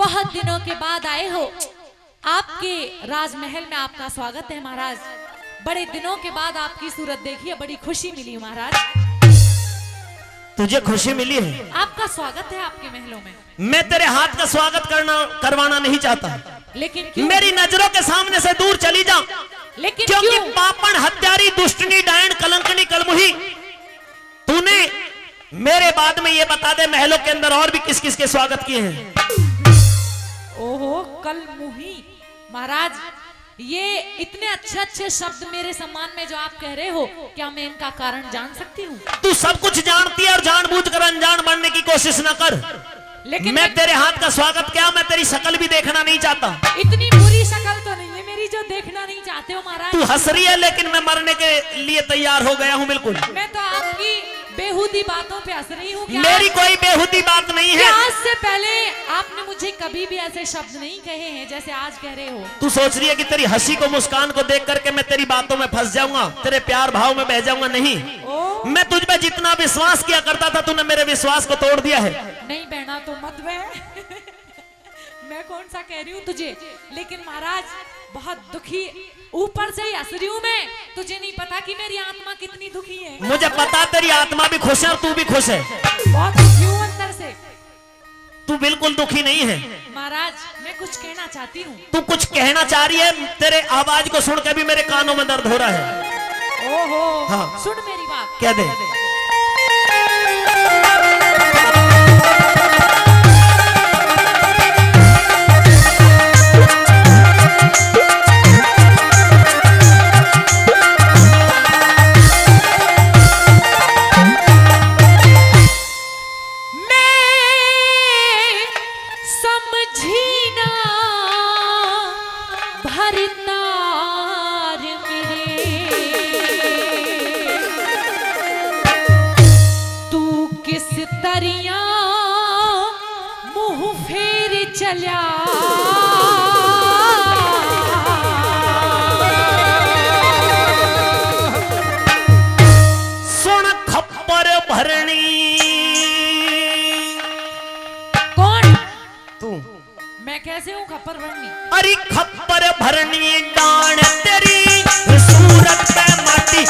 बहुत दिनों के बाद आए हो। आपके राजमहल में आपका स्वागत है महाराज। बड़े दिनों के बाद आपकी सूरत देखी है, बड़ी खुशी मिली महाराज। तुझे खुशी मिली है? आपका स्वागत है आपके महलों में। मैं तेरे हाथ का स्वागत करवाना नहीं चाहता, लेकिन क्यों? मेरी नजरों के सामने से दूर चली जा। लेकिन क्योंकि क्यों? पापण, हत्यारी, दुष्टनी, डायन, कलंकनी, कलमुही, तूने मेरे बाद में ये बता दे महलों के अंदर और भी किस किस के स्वागत किए हैं? ओहो, कलमुही महाराज, ये इतने अच्छे अच्छे शब्द मेरे सम्मान में जो आप कह रहे हो, क्या मैं इनका कारण जान सकती हूँ? तू सब कुछ जानती है और जानबूझकर अनजान बनने की कोशिश न कर। लेकिन मैं तेरे हाथ का स्वागत क्या, मैं तेरी शक्ल भी देखना नहीं चाहता। इतनी बुरी शक्ल तो नहीं है मेरी जो देखना नहीं चाहते हो महाराज। तू हंस रही है, लेकिन मैं मरने के लिए तैयार हो गया हूँ बिल्कुल। मैं तो आपकी बेहुदी बातों पे हंस रही हूँ। मेरी कोई बेहुदी बात नहीं है। आज से पहले आपने मुझे कभी भी ऐसे शब्द नहीं कहे हैं जैसे आज कह रहे हो। तू सोच रही है कि तेरी हंसी को, मुस्कान को देख करके मैं तेरी बातों में फंस जाऊंगा, तेरे प्यार भाव में बह जाऊंगा? नहीं, मैं तुझ पे जितना विश्वास किया करता था, तूने मेरे विश्वास को तोड़ दिया है। नहीं बहना तो मत बह। मैं कौन सा कह रही हूँ तुझे, लेकिन महाराज बहुत दुखी, ऊपर से ही हंस रही हूँ मैं। तुझे नहीं पता कि मेरी आत्मा कितनी दुखी है। मुझे पता, तेरी आत्मा भी खुश है और तू भी खुश है। बहुत दुखी हूँ अंदर से। तू बिल्कुल दुखी नहीं है महाराज, मैं कुछ कहना चाहती हूँ। तू कुछ कहना चाह रही है? तेरे आवाज को सुन के भी मेरे कानों में दर्द हो रहा है। ओहो, हाँ। सुन मेरी बात। कह दे। तरिया मुंह फेर चल्या, सुन खप्पर भरनी। कौन? तू। मैं कैसे हूँ खप्पर भरनी? अरे खप्पर भरनी डान तेरी सूरत पे माटी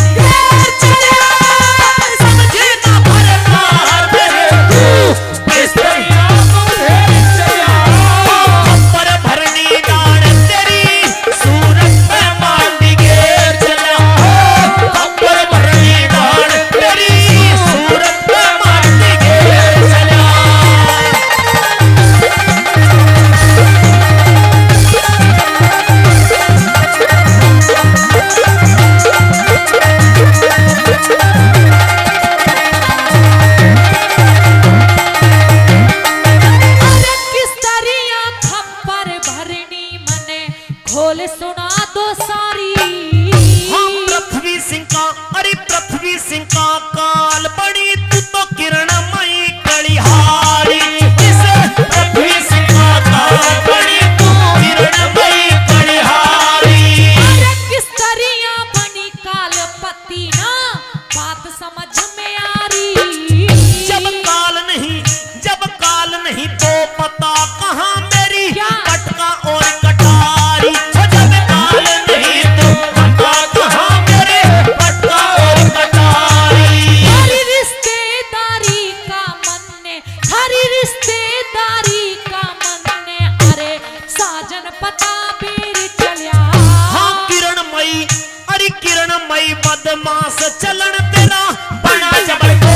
बदमाश चलन तेरा बड़ा जबर को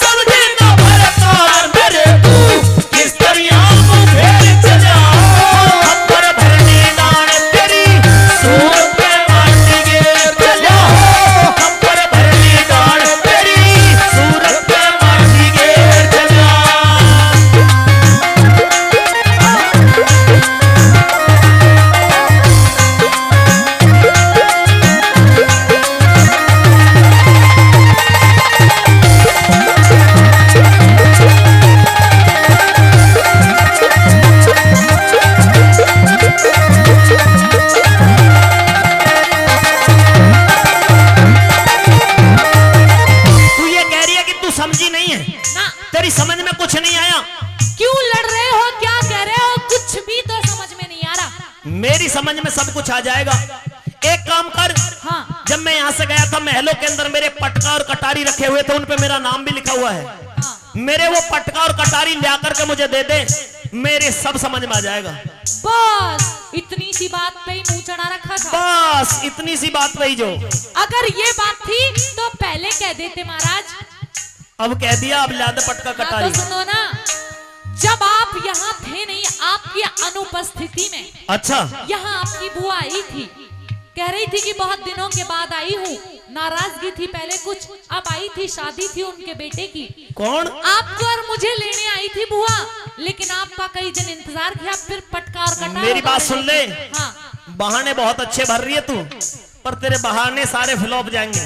समझे ना भरतार मेरे तू किस तरह मुझे चला। खप्पर भरनी डान तेरी सूरत पे माटी गिर चला। खप्पर भरनी डान तेरी सूरत पे माटी गिर चला। क्यों लड़ रहे हो, क्या कह रहे हो, कुछ भी तो समझ में नहीं आ रहा। मेरी समझ में सब कुछ आ जाएगा। एक काम कर, हाँ जब मैं यहाँ से गया था महलों के अंदर मेरे पटका और कटारी रखे हुए थे, उन पे मेरा नाम भी लिखा हुआ है। हाँ। मेरे वो पटका और कटारी ला करके मुझे दे दे, मेरे सब समझ में आ जाएगा। बस इतनी सी बात पे ही मुंह चढ़ा रखा था। बस इतनी सी बात वही जो, अगर ये बात थी तो पहले कह देते महाराज। अब कह दिया, अब ला दे पटका हाँ, कटारी। तो सुनो ना, जब आप यहाँ थे नहीं, आपकी अनुपस्थिति में अच्छा, यहाँ आपकी बुआ आई थी, कह रही थी कि बहुत दिनों के बाद आई हूँ, नाराजगी थी पहले कुछ, अब आई थी, शादी थी उनके बेटे की। कौन? आपको और मुझे लेने आई थी बुआ, लेकिन आपका कई दिन इंतजार किया, फिर पटका और कटार। मेरी बात सुन ले, हाँ बहाने बहुत अच्छे भर रही है तू, पर तेरे बहाने सारे फ्लॉप जाएंगे।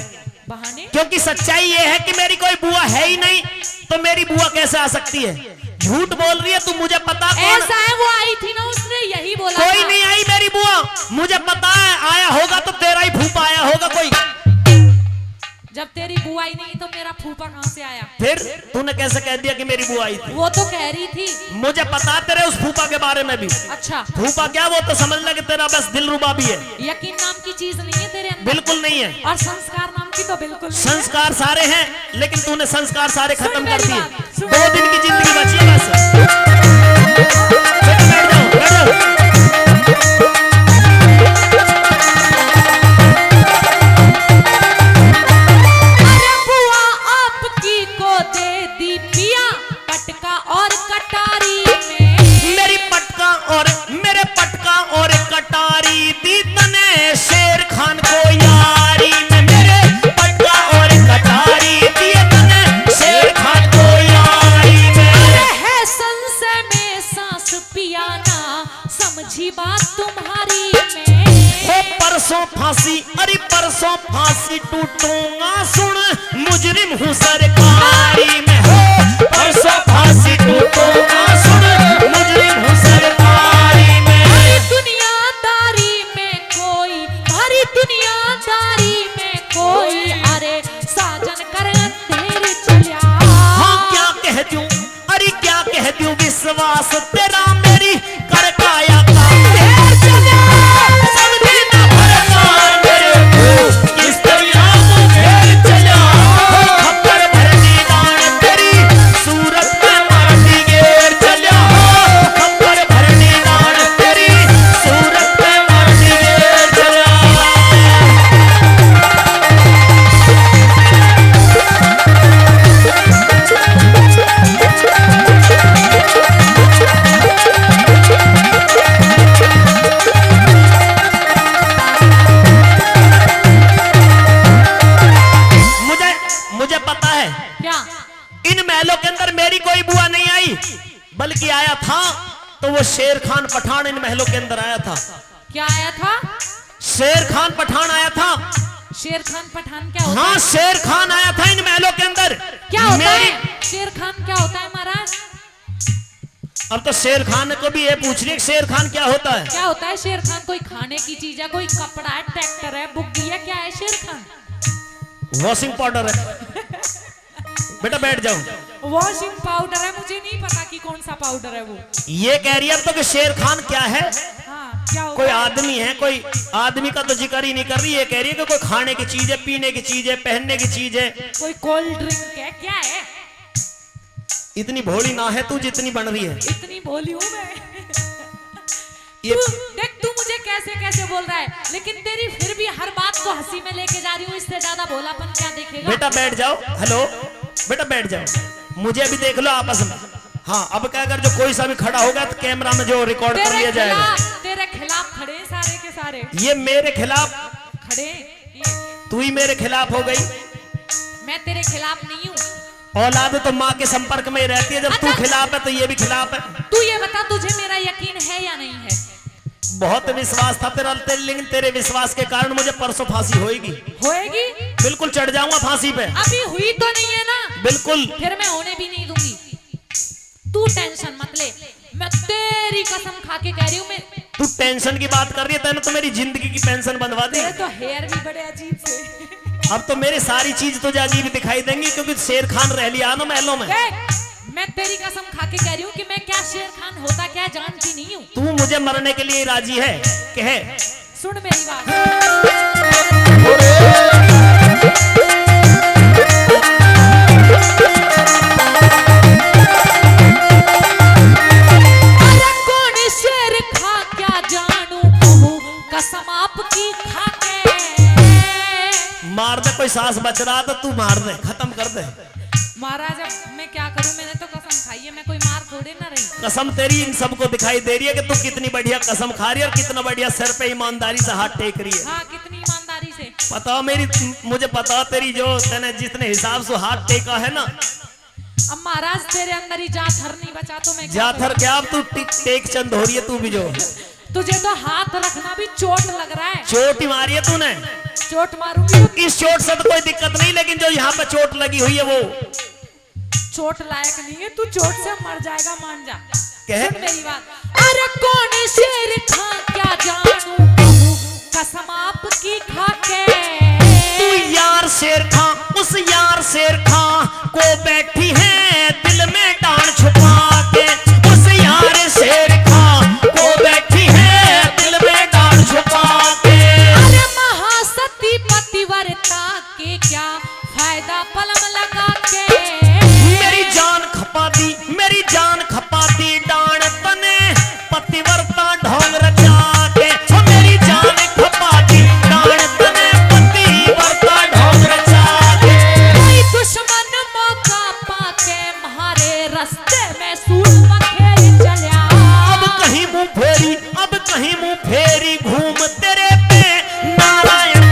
बहाने? क्योंकि सच्चाई ये है कि मेरी कोई बुआ है ही नहीं, तो मेरी बुआ कैसे आ सकती है? झूठ बोल रही है तू, मुझे पता। कौन ऐसा है, वो आई थी ना, उसने यही बोला कोई था। नहीं आई मेरी बुआ, मुझे पता है। आया होगा तो तेरा ही फूफा आया होगा कोई। जब तेरी बुआ ही नहीं तो मेरा फूफा कहाँ से आया? फिर तूने कैसे कह दिया कि मेरी बुआ आई थी? वो तो कह रही थी। मुझे पता तेरे उस फूफा के बारे में भी। अच्छा, फूफा क्या, वो तो समझ ले कि तेरा बस दिलरुबा भी है। यकीन नाम की चीज नहीं है तेरे अंदर। बिल्कुल नहीं है। और संस्कार नाम की तो बिल्कुल नहीं है। संस्कार सारे हैं, लेकिन तूने संस्कार सारे सुन खत्म कर मेरी दिए। बात, सुन। 2 दिन की जिंदगी बची है बस। बैठ जाओ, बैठ जाओ। अरे बुआ आपकी को दे दी पिया पटका और कटारी में। मेरे पटका और कटारी दी तने शेर खान को यारी में। मेरे पटका और कटारी दी तने शेर खान को यारी में। अरे है संशय में सांस पियाना, समझी बात तुम्हारी में। हो परसों फांसी, अरे परसों फांसी टूटूंगा, सुन मुजरिम हूँ सरकारी में। हो परसों फांसी टूटूंगा, सुन मुजरिम हूँ सरकारी में। हरी दुनियादारी में कोई, हरी दुनियादारी में कोई, अरे साजन कर अंधेर चलिया। हाँ क्या कह दूं, अरे क्या कह दूं, विश्वास तेरा मेरी कर पाया का ढेर चला। समझी ना भरमार मेरे तू, किस तरह मुझे चला। खप्पर भरनी दान तेरी सूरत में माटी घेर चला। खप्पर भरनी दान तेरी सूरत में माटी घेर चला। मुझे पता है, क्या? इन महलों के अंदर मेरी कोई बुआ नहीं आई, बल्कि आया था तो वो शेर खान पठान इन महलों के अंदर आया था। क्या आया था? शेर खान पठान आया था। शेर खान पठान क्या होता हाँ, है? शेर खान आया था इन महलों के अंदर। क्या होता मेरी है? शेर खान क्या होता है महाराज? अब तो शेर खान को भी ये पूछ रही है कि शेर खान क्या होता है। क्या होता है शेर खान? कोई खाने की चीज है, कोई कपड़ा है, ट्रैक्टर है, बुग्गी है, क्या है शेर खान? वॉशिंग पाउडर है। बेटा बैठ जाओ। वॉशिंग पाउडर है, मुझे नहीं पता कि कौन सा पाउडर है वो। ये कह रही है अब तो कि शेर खान क्या है। हाँ, क्या होता कोई है? आदमी है, कोई आदमी का तो जिक्र ही नहीं कर रही। ये कह रही है कि कोई खाने की चीज है, पीने की चीज है, पहनने की चीज है। कोई कोल्ड ड्रिंक है, क्या है? इतनी भोली ना है तू जितनी बन रही है। इतनी बोली हूँ मैं। ये देख तू मुझे कैसे कैसे बोल रहा है, लेकिन तेरी फिर भी हर बात को हंसी में लेके जा रही हूँ। इससे ज्यादा भोलापन क्या देखेगा? बेटा बैठ जाओ। हेलो बेटा बैठ जाओ, मुझे भी देख लो आपस में। हाँ, अब क्या अगर जो कोई सा भी खड़ा होगा तो कैमरा में जो रिकॉर्ड कर लिया जाएगा। तेरे खिलाफ खड़े हैं सारे के सारे। ये मेरे खिलाफ खड़े ये। तू ही मेरे खिलाफ हो गई। मैं तेरे खिलाफ नहीं हूँ। औलाद तो माँ के संपर्क में ही रहती है, जब तू अच्छा। खिलाफ है तो ये भी खिलाफ है। तू ये बता, तुझे मेरा यकीन है या नहीं है? बहुत विश्वास था तेरा, लेकिन तेरे विश्वास के कारण मुझे परसों फांसी होएगी। होएगी? बिल्कुल चढ़ जाऊंगा फांसी पे। अभी हुई तो नहीं है ना? बिल्कुल। फिर मैं होने भी नहीं दूंगी। तू टेंशन मत ले, मैं तेरी कसम खा के कह रही हूँ। मैं तू टेंशन की बात कर रही है, तैने तो मेरी जिंदगी की पेंशन बनवा दी। तेरे तो हेयर भी बड़े अजीब से। अब तो मेरी सारी चीज तुझे अजीब दिखाई देंगी, क्योंकि शेर खान रह लिया ना महलों में। देख, मैं तेरी कसम खा के कह रही हूँ कि मैं क्या शेर खान होता क्या जानती नहीं हूँ। तू मुझे मरने के लिए राजी है? कहे। सुन मेरी बात। अरे कौन शेर खा क्या जानू कहूँ कसम आपकी खा के। मार दे, कोई सांस बच रहा तो तू मार दे, खत्म कर दे। महाराज अब मैं क्या करूं, मैंने तो कसम खाई है, मैं कोई मार थोड़े ना रही। कसम तेरी इन सबको दिखाई दे रही है कि तू कितनी बढ़िया कसम खा रही है और कितना बढ़िया सर पे ईमानदारी से हाथ टेक रही है। हाँ कितनी ईमानदारी से। पता मुझे पता तेरी जो तने जितने हिसाब से हाथ टेका है ना। अब महाराज तेरे अंदर ही जाथर नहीं बचा तो मैं जाथर क्या, अब तू टेक चंद हो रही है तू भी जो। तुझे तो हाथ रखना भी चोट लग रहा है। चोट ही मारी है तूने। चोट मारूंगी। इस चोट से तो कोई दिक्कत नहीं, लेकिन जो यहाँ पे चोट लगी हुई है वो चोट लायक नहीं है, तू चोट से मर जाएगा, मान जा। सुन मेरी बात। अरे कौन शेर खा क्या जानू कसम आपकी खा के। तू यार शेर खा, उस यार शेर खा को बैठी है दिल में डांड छुपा के। उस यार शेर खा को बैठी है दिल में डांड छुपा के। अरे महासती पतिव्रता के क्या फायदा पलम लगा के। मेरी जान खपा दी, मेरी जान खपा दी डांड तने पतिव्रता ढोंग रचा के। ओ मेरी जान खपा दी डांड तने पतिव्रता ढोंग रचा के। कोई दुश्मन मौका पाके म्हारे रास्ते में सूट पखेरी चलिया। अब कहीं मुंह फेरी, अब कहीं मुंह फेरी घूम तेरे पे नारायण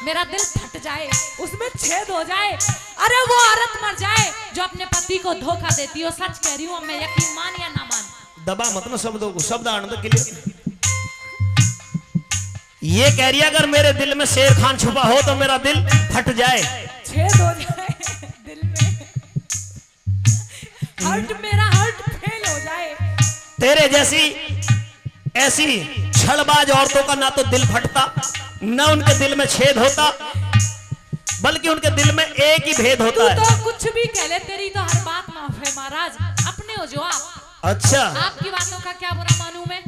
मेरा दिल फट जाए, उसमें छेद हो जाए, अरे वो औरत मर जाए जो अपने पति को धोखा देती हो। सच कह रही हूँ, मैं यकीन मान या ना मान। दबा मत ना शब्दों को, शब्द आनंद के लिए ये कह रही है अगर मेरे दिल में शेर खान छुपा हो तो मेरा दिल फट जाए, छेद हो जाए दिल में, मेरा हार्ट फेल हो जाए। तेरे जैसी ऐसी छलबाज औरतों का ना तो दिल फटता, ना उनके दिल में छेद होता, बल्कि उनके दिल में एक ही भेद होता है। तो कुछ भी कह ले, तेरी तो हर बात माफ है महाराज, अपने हो जो आप। अच्छा, आपकी बातों का क्या बुरा मानूं मैं?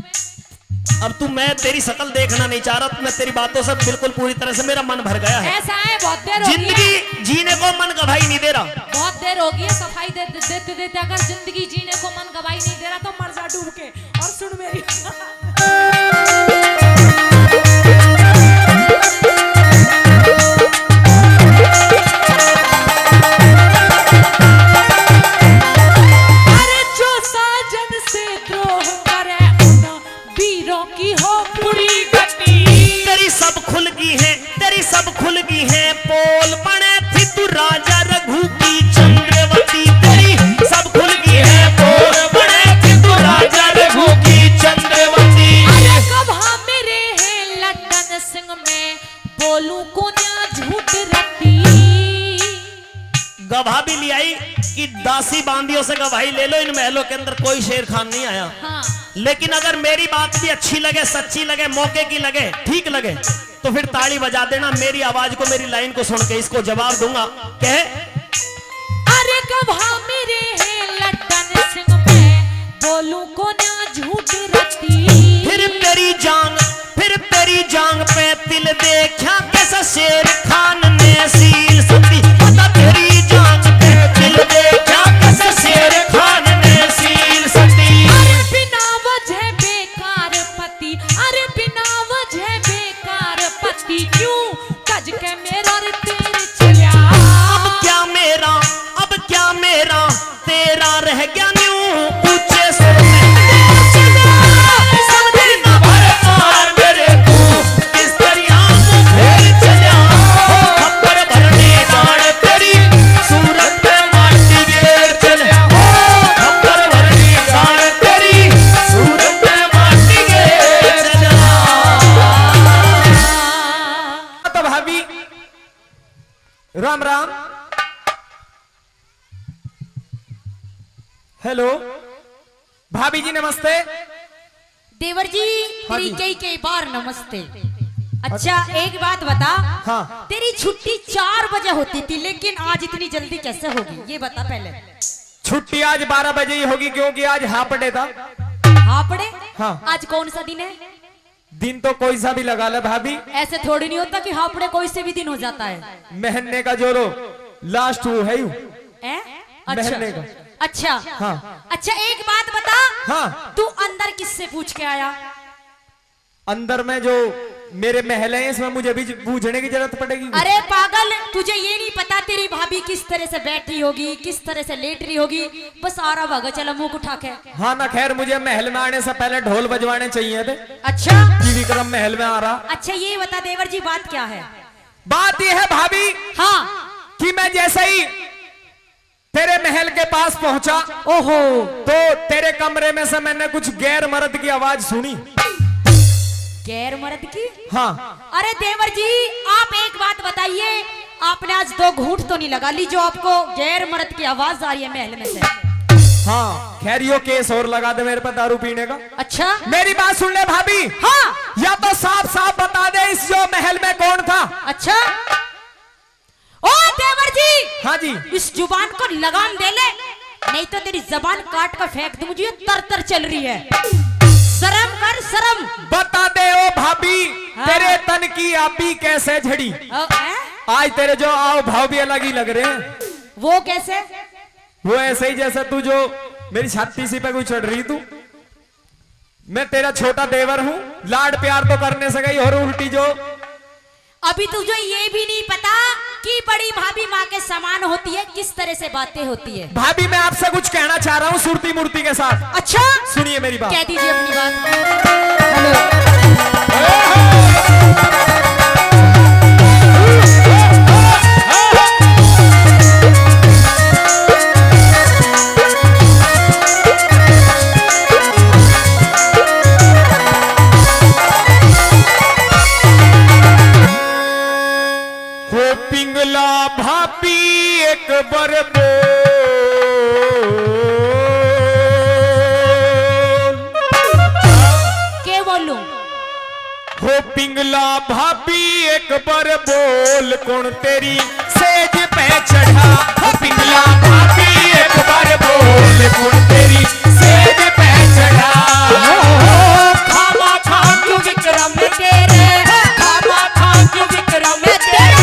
अब तू, मैं तेरी शक्ल देखना नहीं चाह रहा, मैं तेरी बातों से बिल्कुल पूरी तरह से मेरा मन भर गया है। ऐसा है, बहुत देर हो गई, जिंदगी जीने को मन गवाही नहीं दे रहा। बहुत देर हो गई है सफाई देते देते, अगर जिंदगी जीने को मन गवाही नहीं दे रहा तो मर जा डूब के। और सुन मेरी सब खुल गई है, पोल बने थी तू राजा रघु की चंद्रवती, तेरी सब खुल गई है, पोल बने थी तू राजा रघु की चंद्रवती। अरे कब हाँ मेरे हैं लड्डन सिंह में बोलूं को ना झूठ रती। गवाह भी ले आई कि दासी बांदियों से गवाही ले लो, इन महलों के अंदर कोई शेर खान नहीं आया। हाँ। लेकिन अगर मेरी बात भी अच्छी लगे, सच्ची लगे, मौके की लगे, ठीक लगे, तो फिर ताली बजा देना। मेरी आवाज को, मेरी लाइन को सुन के इसको जवाब दूंगा। कहे, अरे गवाह मेरे हैं लड्डन सिंह में बोलूं को ना झूठ रती। फिर तेरी जांग पे तिल देखा कैसा शेर खान ने सील सती। पता तेरी जांग पे तिल देखा कैसा शेर खान ने सील सती। अरे बिना वजह बेकार पति, अरे बिना वजह बेकार पति क्यों कज के मेरा तीर चलिया। अब क्या हेलो भाभी जी नमस्ते। देवर जी हाँ तेरी जी। कई बार नमस्ते। अच्छा एक बात बता। हाँ। तेरी छुट्टी 4 बजे होती थी लेकिन आज इतनी जल्दी कैसे होगी ये बता पहले। छुट्टी आज 12 बजे ही होगी क्योंकि आज हाफ डे था। हापड़े? हाँ। आज कौन सा दिन है? दिन तो कोई सा भी लगा ले भाभी, ऐसे थोड़ी नहीं होता कि हापड़े कोई से भी दिन हो जाता है। महीने का जोरो लास्ट वो है यू। ए? महीने का। अच्छा हाँ। अच्छा एक बात बता। हाँ। तू अंदर किससे पूछ के आया? अंदर में जो मेरे महल है इसमें मुझे भी पूछने की जरूरत पड़ेगी। अरे पागल, तुझे ये नहीं पता तेरी भाभी किस तरह से बैठी होगी, किस तरह से लेट रही होगी? बस आ रहा भागा चला मुंह उठा के। हाँ ना खैर मुझे महल में आने से पहले ढोल बजवाने चाहिए थे। अच्छा कि विक्रम महल में आ रहा। अच्छा ये बता देवर जी बात क्या है? बात यह है भाभी हाँ। कि मैं जैसे ही तेरे महल के पास पहुंचा ओहो। तो तेरे कमरे में से मैंने कुछ गैर मर्द की आवाज सुनी। गैर मर्द की? हाँ। अरे देवर जी आप एक बात बताइए, आपने आज 2 घूंट तो नहीं लगा ली जो आपको गैर मर्द की आवाज आ रही है महल में से? हाँ खैर यो केस और लगा दे मेरे पर दारू पीने का। अच्छा मेरी बात सुन ले भाभी। हाँ। या तो साफ साफ बता दे इस जो महल में कौन था। अच्छा ओ देवर जी। हाँ जी। इस जुबान को लगाम दे ले, नहीं तो तेरी जबान काट कर फेंक दूं। मुझे तर तर चल रही है। शर्म कर शर्म। बता दे ओ भाभी। हाँ। तेरे तन की आपी कैसे झड़ी। आज तेरे जो आओ भाव भी अलग ही लग रहे हैं। वो कैसे? वो ऐसे ही जैसे तू जो मेरी छाती सी पे कोई चढ़ रही तू। मैं तेरा छोटा देवर हूँ, लाड प्यार तो करने से गई और उल्टी जो। अभी तुझे ये भी नहीं पता कि बड़ी भाभी माँ के समान होती है, किस तरह से बातें होती है। भाभी मैं आपसे कुछ कहना चाह रहा हूँ सुरती मूर्ति के साथ। अच्छा सुनिए मेरी बात। कह दीजिए अपनी बात। हेलो। हो पिंगला भाभी एक बार बोल। क्या बोलूं? हो पिंगला भाभी एक बार बोल कौन तेरी सेज पे चढ़ा। हो पिंगला भाभी एक बार बोल कौन तेरी सेज पे चढ़ा। खामा खा क्यों विक्रम तेरे, खामा खा क्यों विक्रम तेरे।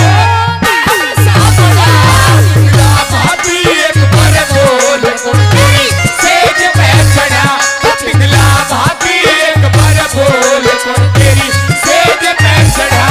भाभी एक बार बोल कौन तेरी सेज पे चढ़ा। हो पिंगला भाभी एक बार बोल कौन तेरी सेज पे चढ़ा।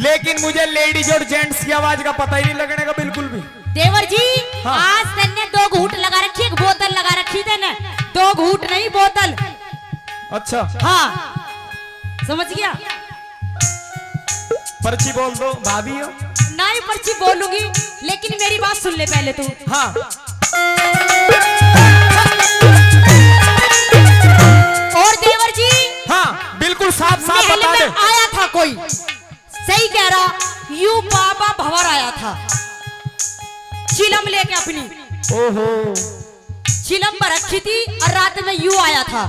लेकिन मुझे लेडीज और जेंट्स की आवाज का पता ही नहीं लगने का बिल्कुल भी। देवर जी हाँ। आज तन्ने 2 घूंट लगा रखी, एक बोतल लगा रखी तेने, 2 घूंट नहीं बोतल। अच्छा हाँ समझ गया। पर्ची बोल दो भाभी हो। नहीं पर्ची बोलूंगी, लेकिन मेरी बात सुन ले पहले तू। हाँ और देवर जी हाँ बिल्कुल साफ साफ महल बता में दे। आया था कोई, सही कह रहा, यू बाबा भंवर आया था चिलम लेके अपनी। ओहो चिलम पर रखी थी और रात में यू आया था।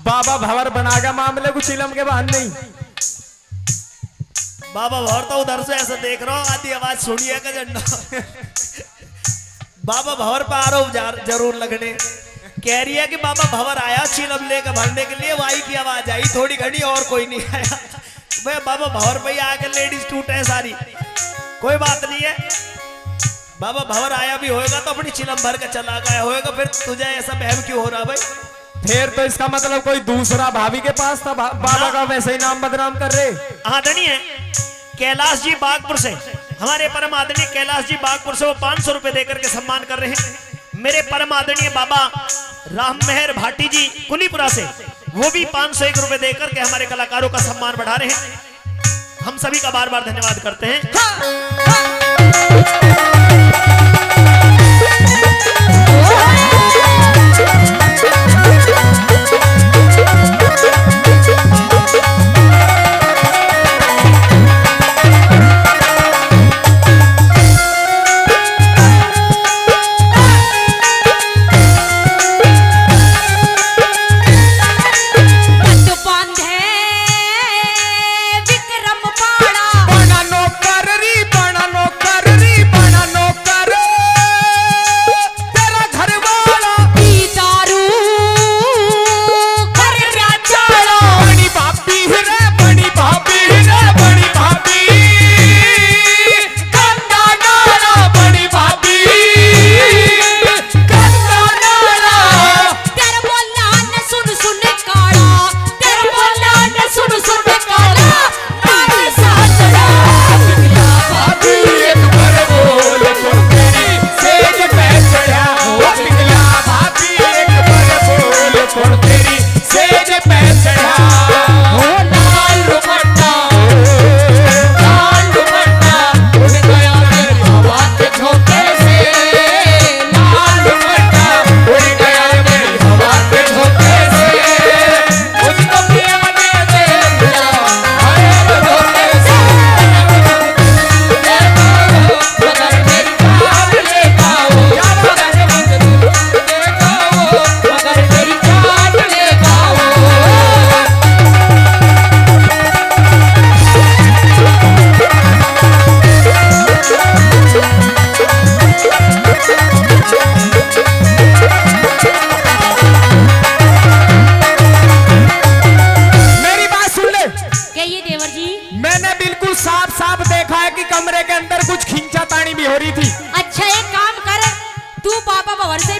बाबा भंवर बनागा मामले को चिलम के बहाने नहीं। बाबा भंवर तो उधर से ऐसा देख रहा हूँ, आधी आवाज सुनिए का झंडा। बाबा भंवर पर आरोप जरूर लगने। कह रही है कि बाबा भंवर आया चिलम लेकर भरने के लिए, वाई की आवाज आई थोड़ी घड़ी और कोई नहीं आया। भाई बाबा भंवर पे आकर लेडीज टूटे हैं सारी, कोई बात नहीं है। बाबा भंवर आया भी होएगा तो अपनी चिलम भर के चला गया होएगा, फिर तुझे ऐसा बहम क्यों हो रहा भाई? फिर तो इसका मतलब कोई दूसरा भाभी के पास था, बाबा का वैसे ही नाम बदनाम कर रहे। आदरणीय कैलाश जी बागपुर से, हमारे परम आदरणीय कैलाश जी बागपुर से वो 500 रुपए देकर के सम्मान कर रहे हैं। मेरे परम आदरणीय बाबा राम मेहर भाटी जी कुलीपुरा से, वो भी 501 रुपए देकर के हमारे कलाकारों का सम्मान बढ़ा रहे हैं। हम सभी का बार बार धन्यवाद करते हैं।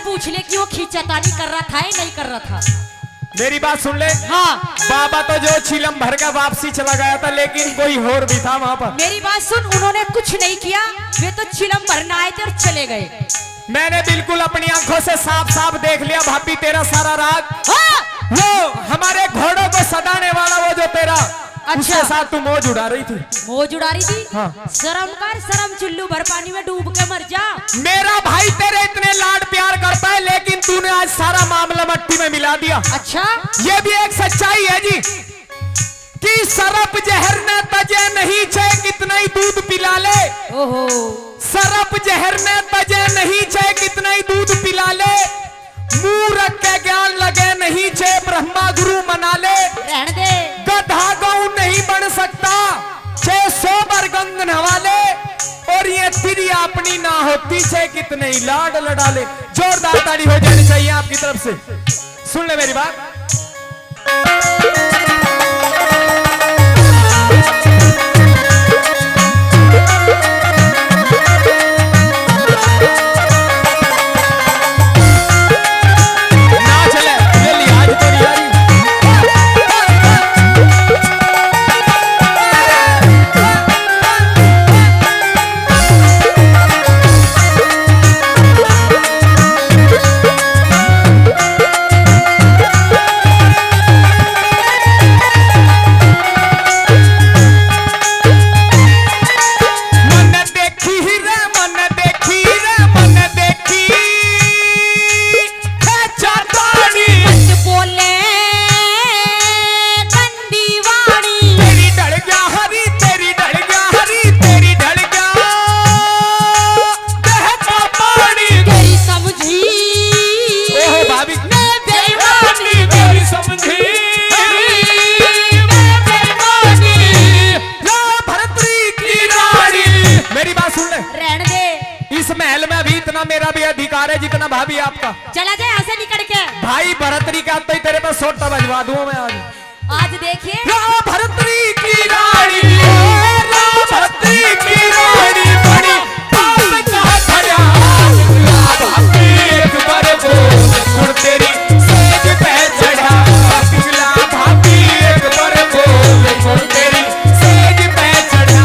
पूछ ले कि वो खींचातानी कर रहा था या नहीं कर रहा था। मेरी बात सुन ले। हाँ बाबा तो जो चिलम भर का वापसी चला गया था, लेकिन कोई और भी था वहाँ पर। मेरी बात सुन, उन्होंने कुछ नहीं किया, वे तो चिलम भरना आए थे और चले गए। मैंने बिल्कुल अपनी आंखों से साफ साफ देख लिया भाभी तेरा सारा राग। हाँ? वो हमारे घोड़ों को सदाने वाला वो जो तेरा, अच्छा। उसके साथ तू मौज उड़ा रही थी। मौज उड़ा रही थी? हाँ। शर्म कर, शर्म, चुल्लू भर पानी में डूब के मर जा। मेरा भाई तेरे इतने लाड प्यार करता है, लेकिन तूने आज सारा मामला मट्टी में मिला दिया। अच्छा, ये भी एक सच्चाई है जी कि सरप जहर न तजे नहीं छे कितना ही दूध पिला ले। ओहो, सरप जहर न तजे नहीं छे कितना ही दूध पिला ले, मुंह रख के ज्ञान लगे नहीं छे ब्रह्मा गुरु मना ले। रहने दे। गधा गऊ नहीं बन सकता 600 बरगंग नवाले, और ये तिरी अपनी ना होती छे कितने ही लाड लड़ा ले। जोरदार ताली हो जानी चाहिए आपकी तरफ से। सुन ले मेरी बात। मेरा भी अधिकार है जितना भाभी आपका। चला जाए यहाँ से निकल के। भाई भरतरी का तो ही तेरे पास सोटा बजवा दूं मैं आज। आज देखिए भरतरी की रानी, भरतरी की रानी बड़ी बाप का खड़ा, भाभी एक बार बोल सुन तेरी सेज पे चढ़ा, पिघला भाभी एक बार बोल सुन तेरी सेज पे चढ़ा।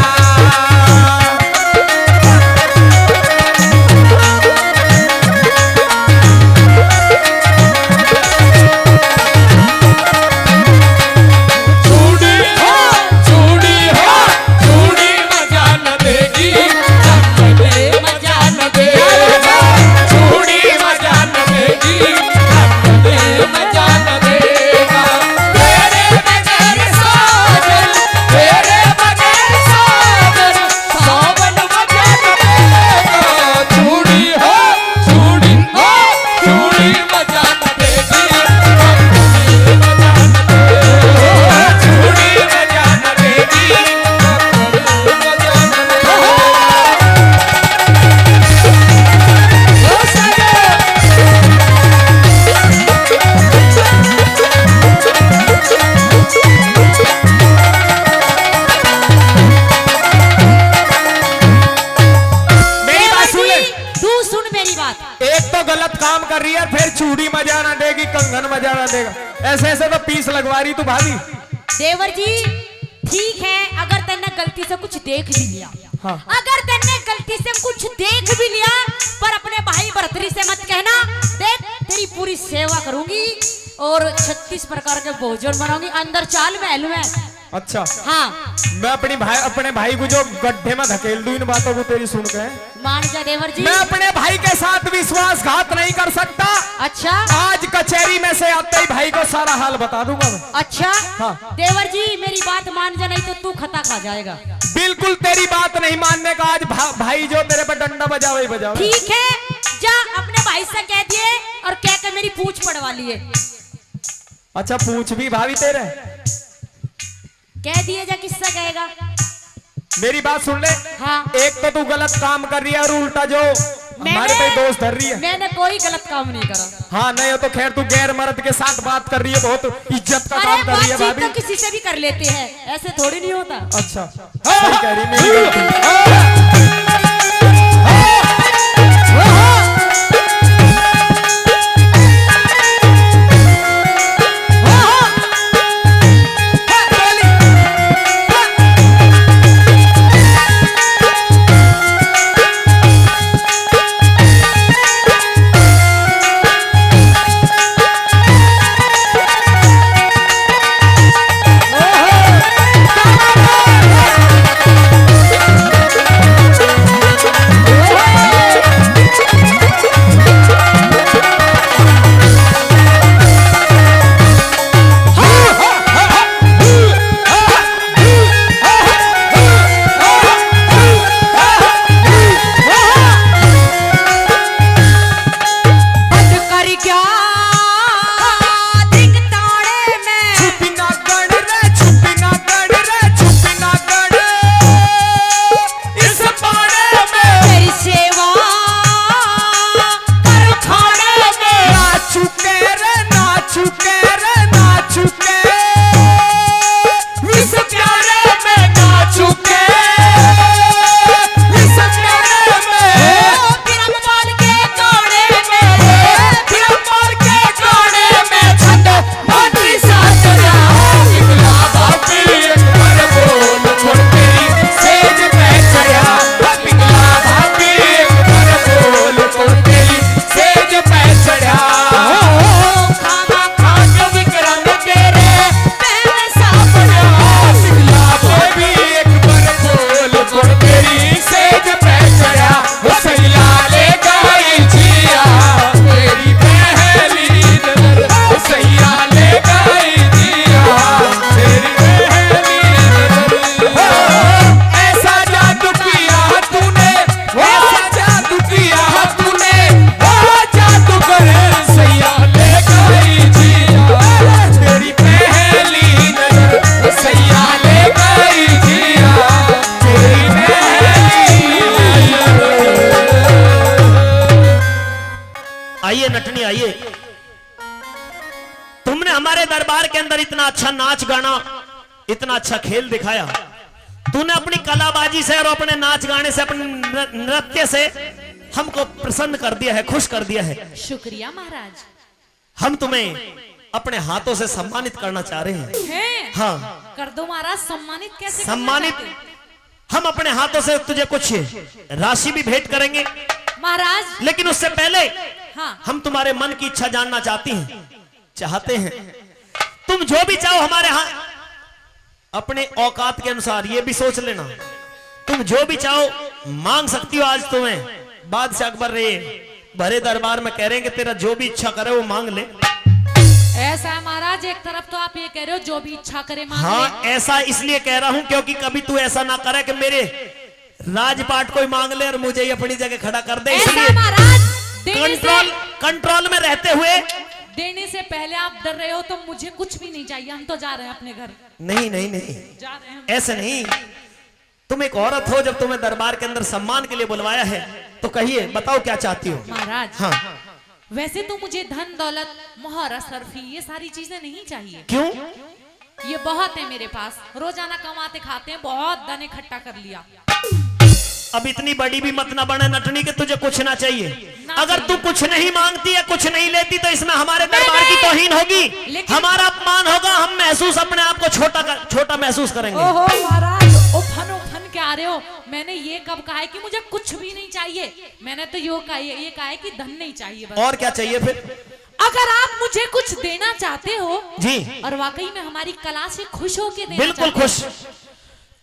ऐसे ऐसे तो पीस लगवा रही तू भाभी। देवर जी ठीक है, अगर तेने गलती से कुछ देख भी लिया, हाँ। अगर तेने गलती से कुछ देख भी लिया, पर अपने भाई भरतरी से मत कहना। देख तेरी पूरी सेवा करूंगी और 36 प्रकार के भोजन बनाऊंगी। अंदर चाल महल में। अच्छा हाँ, मैं अपने भाई को जो गड्ढे में धकेल दूं इन बातों को तेरी सुन के। मान जा देवर जी। मैं अपने भाई के साथ विश्वासघात नहीं कर सकता। अच्छा, आज कचहरी में से आते ही भाई को सारा हाल बता दूंगा मैं। अच्छा हाँ। देवर जी मेरी बात मान जा, नहीं तो तू खता खा जाएगा। बिल्कुल तेरी बात नहीं मानने का। आज भाई जो तेरे पे डंडा बजावे ही बजावे। ठीक है, जा अपने भाई से कह दिए और कह के मेरी पूछ पड़वा लिए। अच्छा पूछ भी भाभी तेरे कह दिए जा, किससे कहेगा? मेरी बात सुन ले। हाँ। एक तो तू गलत काम कर रही है और उल्टा जो हमारे पे दोष धर रही है। मैंने कोई गलत काम नहीं करा। हाँ नहीं हो तो खैर तू गैर मर्द के साथ बात कर रही है, बहुत इज्जत का काम कर रही है भाभी। तो किसी से भी कर लेते हैं, ऐसे थोड़ी नहीं होता। अच्छा सही कह रही, मेरी गलती। आइए नटनी आइए। तुमने हमारे दरबार के अंदर इतना अच्छा नाच गाना, इतना अच्छा खेल दिखाया। तूने अपनी कलाबाजी से और अपने नाच गाने से, अपने नृत्य से हमको प्रसन्न कर दिया है, खुश कर दिया है। शुक्रिया महाराज। हम तुम्हें अपने हाथों से सम्मानित करना चाह रहे हैं। हैं? हाँ, कर दो महाराज। सम्मानित कैसे करना सम्मानित चाहते हैं? हम अपने हाथों से तुझे कुछ राशि भी भेंट करेंगे, महाराज। लेकिन उससे पहले हाँ। हम तुम्हारे मन की इच्छा जानना चाहते हैं। तुम जो भी चाहो हमारे यहाँ, अपने औकात के अनुसार, ये भी सोच लेना, तुम जो भी चाहो मांग सकती हो। आज तुम्हें बादशाह अकबर रे भरे दरबार में कह रहे हैं कि तेरा जो भी इच्छा करे वो मांग ले। ऐसा है महाराज, एक तरफ तो आप ये कह रहे हो जो भी इच्छा करे मांग हाँ, ले। ऐसा इसलिए कह रहा हूं क्योंकि कभी तू ऐसा ना करे कि मेरे राजपाट कोई मांग ले और मुझे ही अपनी जगह खड़ा कर दे। ऐसा इसलिए है महाराज, देने कंट्रोल में रहते हुए। देने से पहले आप डर रहे हो तो मुझे कुछ भी नहीं चाहिए, हम तो जा रहे हैं अपने घर। नहीं, जा रहे हैं। ऐसे नहीं। तुम एक औरत हो, जब तुम्हें दरबार के अंदर सम्मान के लिए बुलवाया है तो कहिए, बताओ क्या चाहती हो। महाराज, हाँ, वैसे तो मुझे धन दौलत मोहर असरफी ये सारी चीजें नहीं चाहिए। क्यों? ये बहुत है मेरे पास, रोजाना कमाते खाते हैं, बहुत धन इकट्ठा कर लिया। अब इतनी बड़ी भी मत ना बने नटनी कि तुझे कुछ ना चाहिए। ना अगर चाहिए। तू कुछ नहीं मांगती या कुछ नहीं लेती तो इसमें हमारे दरबार की नहीं। तौहीन होगी, लेकिन- हमारा अपमान होगा। हम महसूस अपने आप को छोटा महसूस करेंगे। ओहो महाराज, उफन के आ रहे हो। मैंने ये कब कहा है कि मुझे कुछ भी नहीं चाहिए? मैंने तो ये कहा है कि धन नहीं चाहिए बस। और क्या चाहिए फिर? अगर आप मुझे कुछ देना चाहते हो जी, और वाकई में हमारी कला से खुश होके देना बिल्कुल चाहते हो, खुश।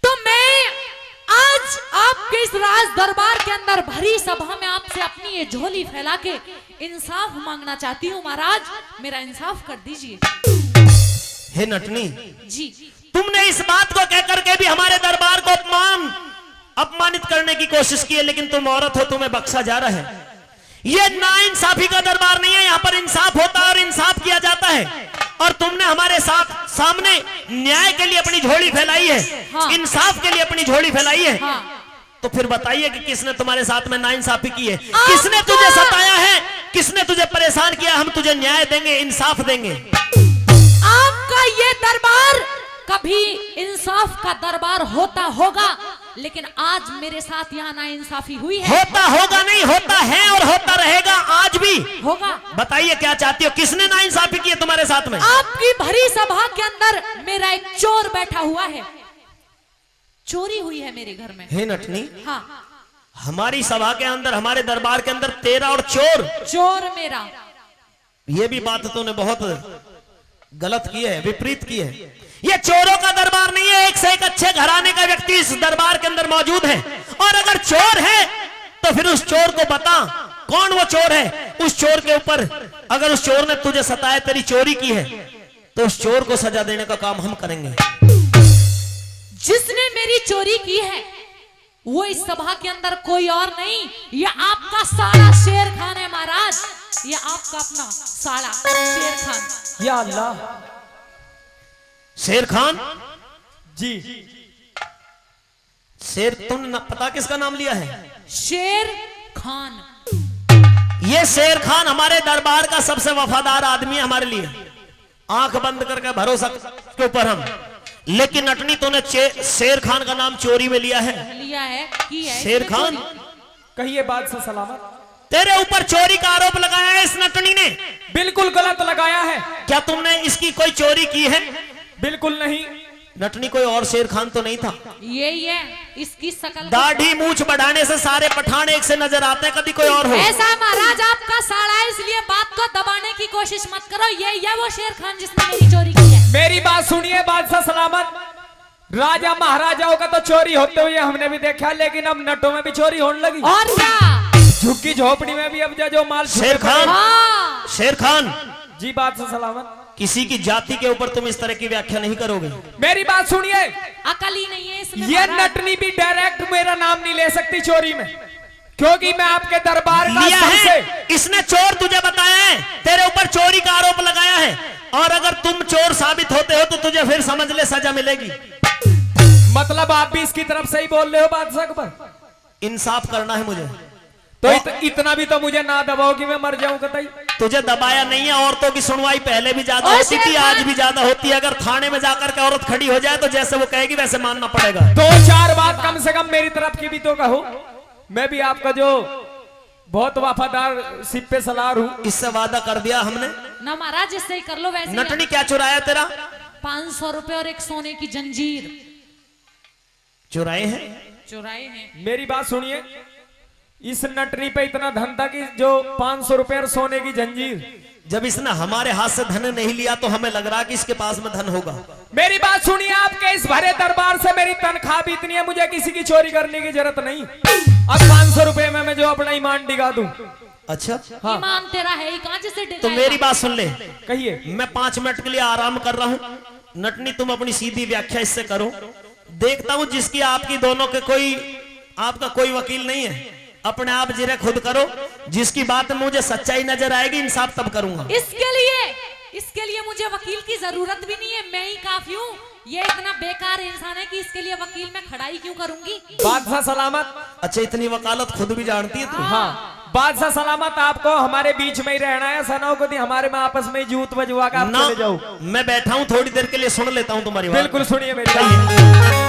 तो मैं आज आपके इस राज दरबार के अंदर भरी सभा में आपसे अपनी ये झोली फैला के इंसाफ मांगना चाहती हूँ। महाराज, मेरा इंसाफ कर दीजिए। हे नटनी, जी। तुमने इस बात को कहकर के भी हमारे दरबार को अपमानित करने की कोशिश की है, लेकिन तुम औरत हो, तुम्हें बख्शा जा रहा है। ये नाइंसाफी का दरबार नहीं है, यहाँ पर इंसाफ होता है और इंसाफ किया जाता है। और तुमने हमारे सामने न्याय के लिए अपनी झोली फैलाई है। हाँ। इंसाफ के लिए अपनी झोली फैलाई है। हाँ। तो फिर बताइए कि किसने तुम्हारे साथ में नाइंसाफी की है? किसने तुझे सताया है? किसने तुझे परेशान किया? हम तुझे न्याय देंगे, इंसाफ देंगे। आपका ये दरबार कभी इंसाफ का दरबार होता होगा, लेकिन आज मेरे साथ यहाँ नाइंसाफी हुई है। होता होगा नहीं, होता है और होता रहेगा आज भी। होगा। बताइए क्या चाहती हो? किसने नाइंसाफी की है तुम्हारे साथ में? आपकी भरी सभा के अंदर मेरा एक चोर बैठा हुआ है। चोरी हुई है मेरे घर में। हे नटनी, हाँ, हमारी सभा के अंदर, हमारे दरबार के अंदर तेरा और चोर मेरा। ये भी बात तूने बहुत गलत की है, विपरीत की है। ये चोरों का दरबार नहीं है, एक से एक अच्छे घराने का व्यक्ति इस दरबार के अंदर मौजूद है। और अगर चोर है तो फिर उस चोर को बता कौन वो चोर है। उस चोर के ऊपर, अगर उस चोर ने तुझे सताया, तेरी चोरी की है, तो उस चोर को सजा देने का काम हम करेंगे। जिसने मेरी चोरी की है वो इस सभा के अंदर कोई और नहीं, ये आपका साला शेर खान है महाराज। ये आपका अपना साला शेर खान। या अल्लाह। शेर खान जी, शेर, तुमने पता किसका नाम लिया है? शेर खान। ये शेर खान हमारे दरबार का सबसे वफादार आदमी है हमारे लिए। आंख बंद करके भरोसा के ऊपर हम। लेकिन नटनी, तूने शेर खान का नाम चोरी में लिया है। लिया है, की है शेर इसने खान, चोरी। कहिए बात से सलामत। तेरे ऊपर चोरी का आरोप लगाया है इस नटनी ने। बिल्कुल गलत लगाया है। क्या तुमने इसकी कोई चोरी की है? बिल्कुल नहीं। नटनी, कोई और शेर खान तो नहीं था? यही है इसकी शकल। दाढ़ी मूछ बढ़ाने से सारे पठान एक से नजर आते हैं, कभी कोई और हो। ऐसा है महाराज, आपका साला है, इसलिए बात को दबाने की कोशिश मत करो। ये वो शेर खान जिसने मेरी चोरी की है। मेरी बात सुनिए, बादशाह सलामत। राजा महाराजाओं का तो चोरी होते हुए हमने भी देखा, लेकिन अब नटों में भी चोरी होने लगी। और क्या? झुग्गी झोपड़ी में भी अब जो माल शेर खान, हाँ। शेर खान, जी बादशाह सलामत। किसी की जाति के ऊपर तुम इस तरह की व्याख्या नहीं करोगे। मेरी बात सुनिए, अकल ही नहीं है इसमें ये महाराज। नटनी भी डायरेक्ट मेरा नाम नहीं ले सकती चोरी में, क्योंकि मैं आपके दरबार का लिया सबसे। है, इसने चोर तुझे बताया है, तेरे ऊपर चोरी का आरोप लगाया है। और अगर तुम चोर साबित होते हो तो तुझे फिर समझ ले सजा मिलेगी। मतलब आप भी इसकी तरफ से ही बोल रहे हो बादशाह अकबर? इंसाफ करना है मुझे। तो इतना भी तो मुझे ना दबाओ कि मैं मर जाऊं कतई। तुझे दबाया नहीं है। औरतों की सुनवाई पहले भी ज्यादा ओ होती थी, शेर आज खान। भी ज्यादा होती है। अगर थाने में जाकर के औरत खड़ी हो जाए तो जैसे वो कहेगी वैसे मानना पड़ेगा। 2-4 बात कम से कम मेरी तरफ की भी तो कहो। मैं भी आपका जो बहुत वफादार सिप पे सलार हूँ। इससे वादा कर दिया हमने। ना महाराज, जिससे ही कर लो वैसे ही। नटनी क्या चुराया तेरा? 500 रुपए और एक सोने की जंजीर चुराए हैं? चुराए हैं। मेरी बात सुनिए, इस नटनी पे इतना धन था कि जो 500 रुपए और सोने की जंजीर। जब इसने हमारे हाथ से धन नहीं लिया तो हमें लग रहा कि इसके पास में धन होगा। मेरी बात सुनिए, आपके इस भरे दरबार से मेरी तनख्वाह भी इतनी है, मुझे किसी की चोरी करने की जरूरत नहीं। अब 500 रुपए में मैं जो अपना ईमान डिगा दूं। अच्छा हाँ। ईमान तेरा है ही कहां, जिसे तो डिगाएगा? मेरी बात सुन ले, कहिए। मैं 5 मिनट के लिए आराम कर रहा हूँ। नटनी तुम अपनी सीधी व्याख्या इससे करो। देखता हूँ जिसकी आपकी दोनों के कोई आपका कोई वकील नहीं है, अपने आप जिरे खुद करो। जिसकी बात में मुझे सच्चाई नजर आएगी इंसाफ तब करूंगा। इसके लिए मुझे वकील की जरूरत भी नहीं है, मैं ही काफी हूँ। ये इतना बेकार इंसान है कि इसके लिए वकील में खड़ाई क्यों करूंगी? बादशाह सलामत। अच्छा इतनी वकालत खुद भी जानती है तू? हाँ, बादशाह सलामत। आपको हमारे बीच में ही रहना है, सनाओ को दी हमारे में आपस में जूत बजवा कर आप ना, चले जाओ। मैं बैठा हूँ थोड़ी देर के लिए, सुन लेता हूँ तुम्हारी बात। बिल्कुल सुनिए मेरी बात।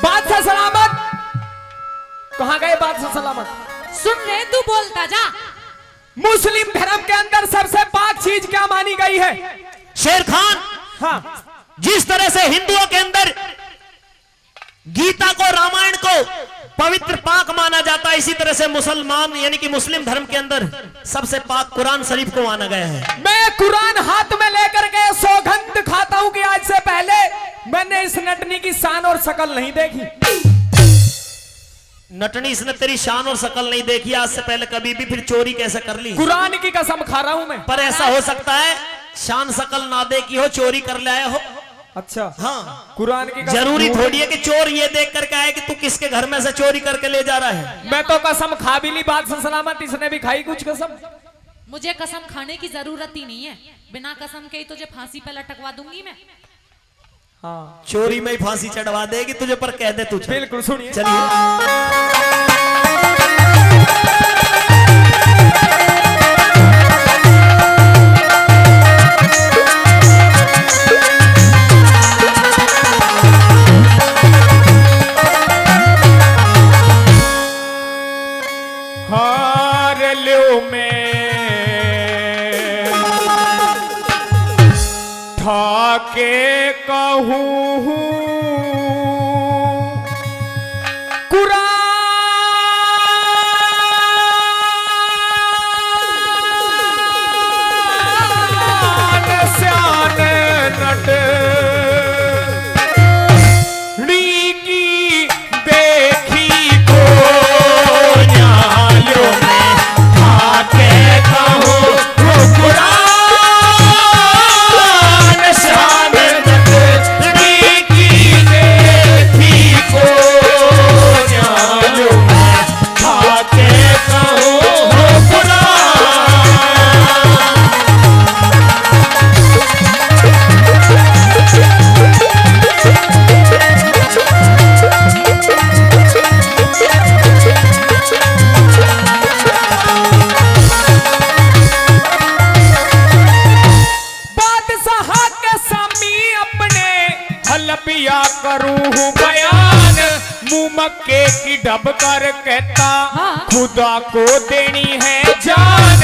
बादशाह सलामत, कहाँ गए बादशाह सलामत? सुन ले, तू बोलता जा। मुस्लिम धर्म के अंदर सबसे पाक चीज क्या मानी गई है? शेर खान, हाँ, जिस तरह से हिंदुओं के अंदर गीता को, रामायण को पवित्र पाक माना जाता है, इसी तरह से मुसलमान यानी कि मुस्लिम धर्म के अंदर सबसे पाक कुरान शरीफ को माना गया है। मैं कुरान हाथ में लेकर के सौगंध खाता हूं कि आज से पहले मैंने इस नटनी की शान और शकल नहीं देखी। नटनी, इसने तेरी शान और शकल नहीं देखी आज से पहले कभी भी, फिर चोरी कैसे कर ली? कुरान की कसम खा रहा हूं मैं। पर ऐसा हो सकता है शान शकल ना देखी हो, चोरी कर ले आया हो। अच्छा, हाँ, कुरान की कसम। जरूरी थोड़ी है कि चोर ये देख करके आए कि तू किसके घर में से चोरी करके ले जा रहा है। मैं तो कसम खा भी ली बादशाह सलामत, इसने भी खाई कुछ कसम। मुझे कसम खाने की जरूरत ही नहीं है, बिना कसम के ही तुझे फांसी पे लटकवा दूंगी मैं। हाँ, चोरी में ही फांसी चढ़वा देगी तुझे, पर कह दे तुझे। बिल्कुल सुनिए। चलिए। हार लो मैं ठाके कहूँ कुरान श्यान नट नी की देखी को न्यायो में ठाके कहूँ कुरान श्यान नट नी की देखी को न्यायो में ठाके कहूँ कुरान। बादशाह के सामी अपने हलपिया करूँ बयान, मुंह मक्के की ढब कर कहता हाँ। खुदा को देनी है जान।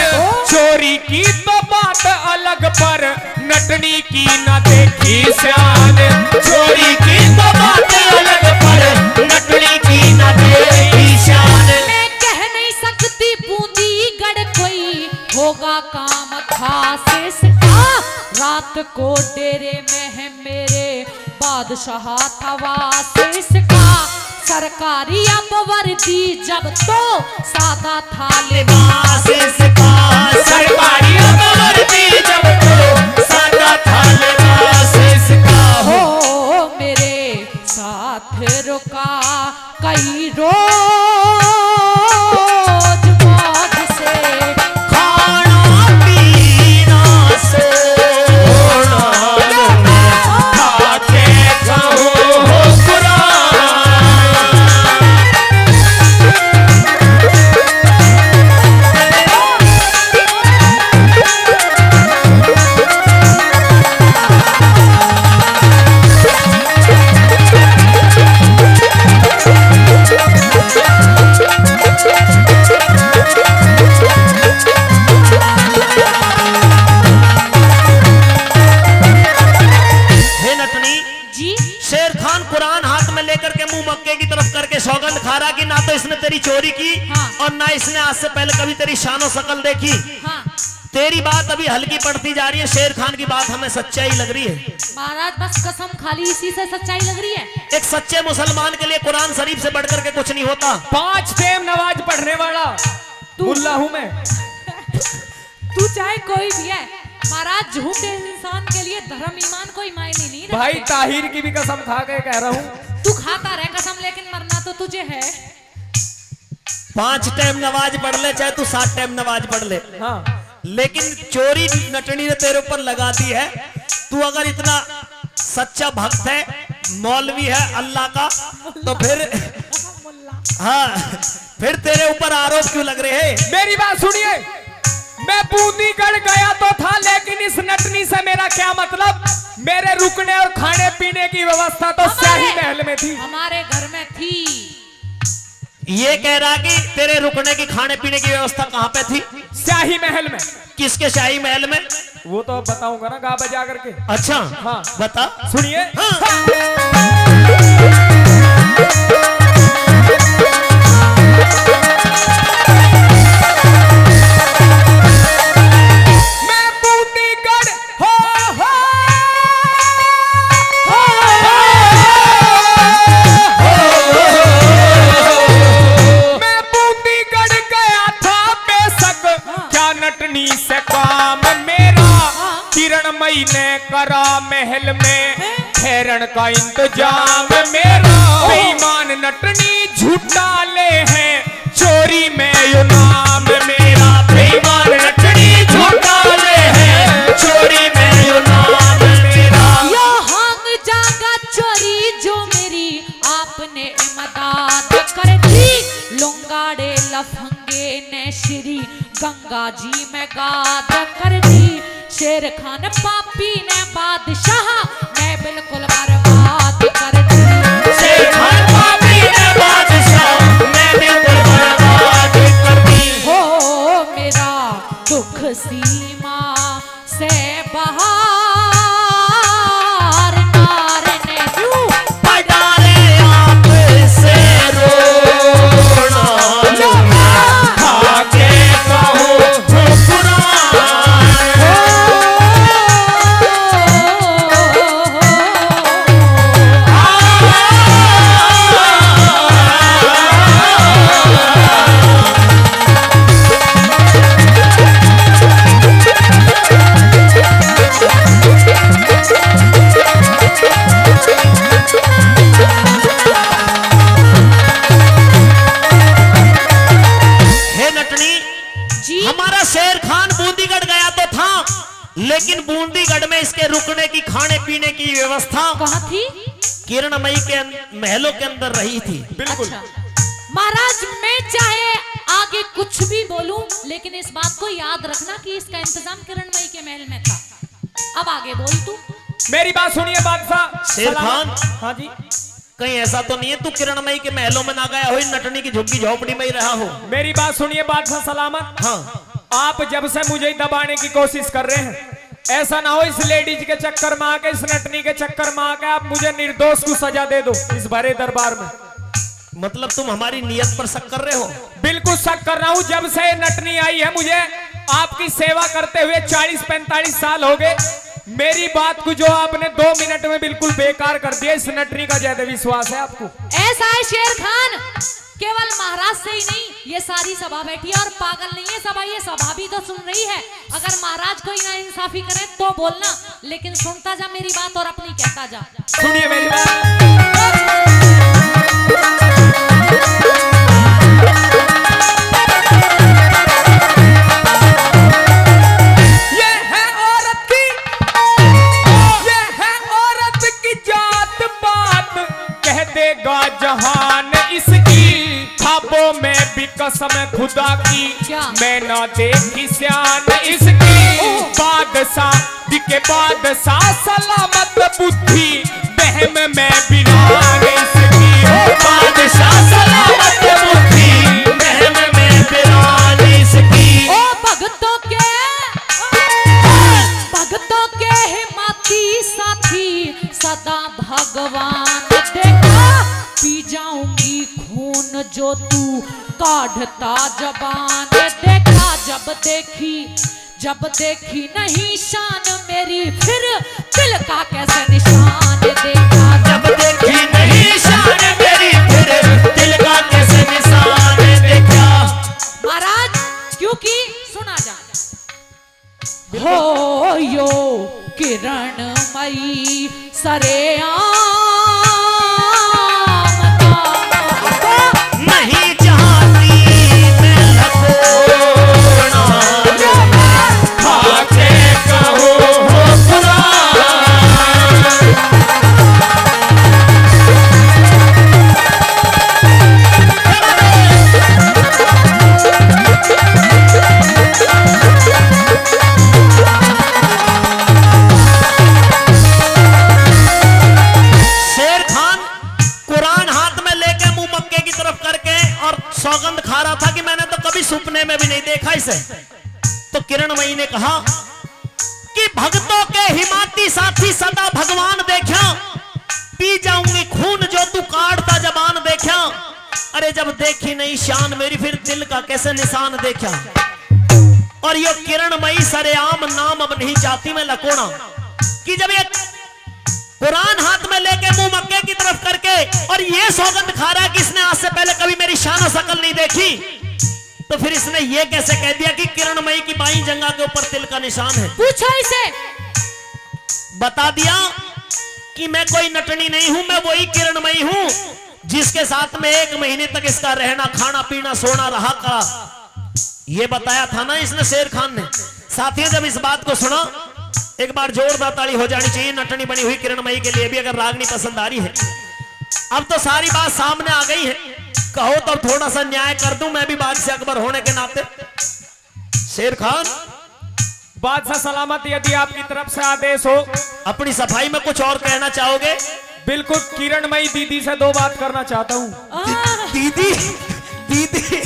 चोरी की तो बात अलग, पर नटनी की न देखी शान। चोरी की तो बात अलग, पर नटनी की न देखी शान। मैं कह नहीं सकती बूंदी गढ़ कोई होगा काम खास इसका। रात को डेरे में है मेरे बादशाह तवास इसका। सरकारी अब वर्दी जब तो सादा था लिबास इसका। सरकारी वर्दी जब तो सादा था लिबास इसका। हो मेरे साथ रुका कई रोज मौज से खा करके सौगंध खा रहा कि ना तो इसने तेरी चोरी की हाँ। और ना इसने आज से पहले कभी तेरी शानो शकल देखी। हाँ तेरी बात अभी हल्की पड़ती जा रही है, शेर खान की बात हमें सच्चाई लग रही है। महाराज बस कसम खाली इसी से सच्चाई लग रही है। एक सच्चे मुसलमान के लिए कुरान शरीफ से बढ़कर के कुछ नहीं होता। 5 टाइम नमाज पढ़ने वाला मुल्ला हूं मैं। तू चाहे कोई भी है महाराज, झूठे इंसान के लिए धर्म ईमान कोई मायने नहीं रखते। भाई ताहिर की भी कसम खा के कह रहा हूं। तू खाता रह कसम, लेकिन मरना तो तुझे है। 5 टाइम नमाज पढ़ ले, चाहे तू 7 टाइम नमाज पढ़ ले, हाँ लेकिन चोरी नटनी ने तेरे ऊपर लगा दी है। तू अगर इतना सच्चा भक्त है, मौलवी है अल्लाह का, तो फिर हाँ फिर तेरे ऊपर आरोप क्यों लग रहे हैं? मेरी बात सुनिए, मैं बूंदीगढ़ गया तो था, लेकिन इस नटनी से मेरा क्या मतलब? मेरे रुकने और खाने पीने की व्यवस्था तो शाही महल में थी। हमारे घर में थी। ये कह रहा कि तेरे रुकने की खाने पीने की व्यवस्था कहाँ पे थी? शाही महल में। किसके शाही महल में? वो तो बताऊंगा ना गा बजा करके। अच्छा हाँ बता। सुनिए। हाँ। मैं बूंदीगढ़ मैं बूंदीगढ़ गया था, बेशक क्या नटनी से काम मेरा, किरणमयी ने करा महल में ठहरन का इंतजाम मेरा। बेईमान नटनी झूठा ले है, चोरी में यो नाम मेरा। बेईमान नटनी झूठा ले है, चोरी में यो नाम मेरा। यो हांग जागा चोरी जो मेरी आपने मदद कर दी। लुंगाड़े लफंगे ने श्री गंगा जी में गाद कर दी। शेर खान पापी ने बादशाह मैं बिल्कुल बर्बाद कर दी। शेर खान पापी ने बादशाह मैं बिल्कुल बर्बाद कर दी। हो मेरा दुख सीमा से बाहर नार ने यूं पटारे आप से रोना आके कहो हमारा शेर खान बूंदीगढ़ गया तो था, लेकिन बूंदीगढ़ में इसके रुकने की खाने पीने की व्यवस्था कहाँ थी? किरणमयी के महलों के अंदर रही थी। बिल्कुल। अच्छा। महाराज मैं चाहे आगे कुछ भी बोलूं, लेकिन इस बात को याद रखना कि इसका इंतजाम किरणमयी के महल में था। अब आगे बोल तू। मेरी बात सुनिए बादशाह। शेर खान, हाँ जी। कहीं ऐसा तो नहीं है तू किरणमयी के महलों में ना गया हो, नटनी की झुग्गी झोपड़ी में ही रहा हो? मेरी बात सुनिए बादशाह सलामत। हाँ। आप जब से मुझे दबाने की कोशिश कर रहे हैं, ऐसा ना हो इस लेडीज के चक्कर में आके, इस नटनी के चक्कर में आके आप मुझे निर्दोष को सजा दे दो इस भरे दरबार में। मतलब तुम हमारी नियत पर शक कर रहे हो? बिल्कुल शक कर रहा हूँ। जब से नटनी आई है, मुझे आपकी सेवा करते हुए 40-45 साल हो गए। मेरी बात को जो आपने 2 मिनट में बिल्कुल बेकार कर दिया, इस नटनी का ज्यादा विश्वास है आपको? ऐसा है शेर खान, केवल महाराज से ही नहीं, ये सारी सभा बैठी है और पागल नहीं है सभा, ये सभा भी तो सुन रही है। अगर महाराज कोई ना इंसाफी करे तो बोलना, लेकिन सुनता जा मेरी बात और अपनी कहता जा। सुनिए मेरी बात। जहान इसकी ख्वाबों में भी कसम खुदा की, मैं ना देखी श्यान इसकी। बादशाह दिखे बादशाह सलामत बुद्धि, बहम में बिरान इसकी। बादशाह सलामत बुद्धि, बहम में बिरान इसकी। ओ भगतों के हिम्मती साथी सदा भगवान देखा, पी जाऊं की खून जो तू काढ़ता जबान देखा जब देखी नहीं शान मेरी फिर दिल का कैसे निशान देखा जब देखी नहीं शान मेरी फिर दिल का कैसे निशान देखा। महाराज क्योंकि सुना जा हो यो किरणमयी सरेआम नहीं चाहती मैं लखोना खाके कहो हो खुदा। शेर खान कुरान हाथ में लेके मुंह मक्के की तरफ करके और सौगंध खा रहा था कि मैंने तो कभी सपने में भी नहीं देखा इसे। तो किरणमयी ने कहा कि भक्तों के हिमाती साथी सदा भगवान देखा पी जाऊंगी खून जो तू काटता जबान देखा। अरे जब देखी नहीं शान मेरी फिर दिल का कैसे निशान देखा। और ये किरणमयी सरेआम नाम अब नहीं चाहती मैं लकोड़ा कि जब ये कुरान हाथ में लेके मुंह मक्के की तरफ करके और ये सौगंध खा रहा कि इसने आज से पहले कभी मेरी शान शकल नहीं देखी, तो फिर इसने ये कैसे कह दिया कि किरणमयी की बाई जंगा के ऊपर तिल का निशान है। पूछो इसे। बता दिया कि मैं कोई नटनी नहीं हूं, मैं वही किरणमयी हूं जिसके साथ में 1 महीने तक इसका रहना खाना पीना सोना रहा करा। ये बताया था ना इसने शेर खान ने। साथियों जब इस बात को सुना एक बार जोरदार ताली हो जानी चाहिए नटनी बनी हुई किरणमयी के लिए भी अगर रागनी पसंद आ रही है। अब तो सारी बात सामने आ गई है, कहो तो थोड़ा सा न्याय कर दूं मैं भी बादशाह अकबर होने के नाते। शेर खान बादशाह सलामत, यदि आपकी तरफ से आदेश हो। अपनी सफाई में कुछ और कहना चाहोगे? बिल्कुल, किरणमयी दीदी से 2 बात करना चाहता हूँ। दीदी दीदी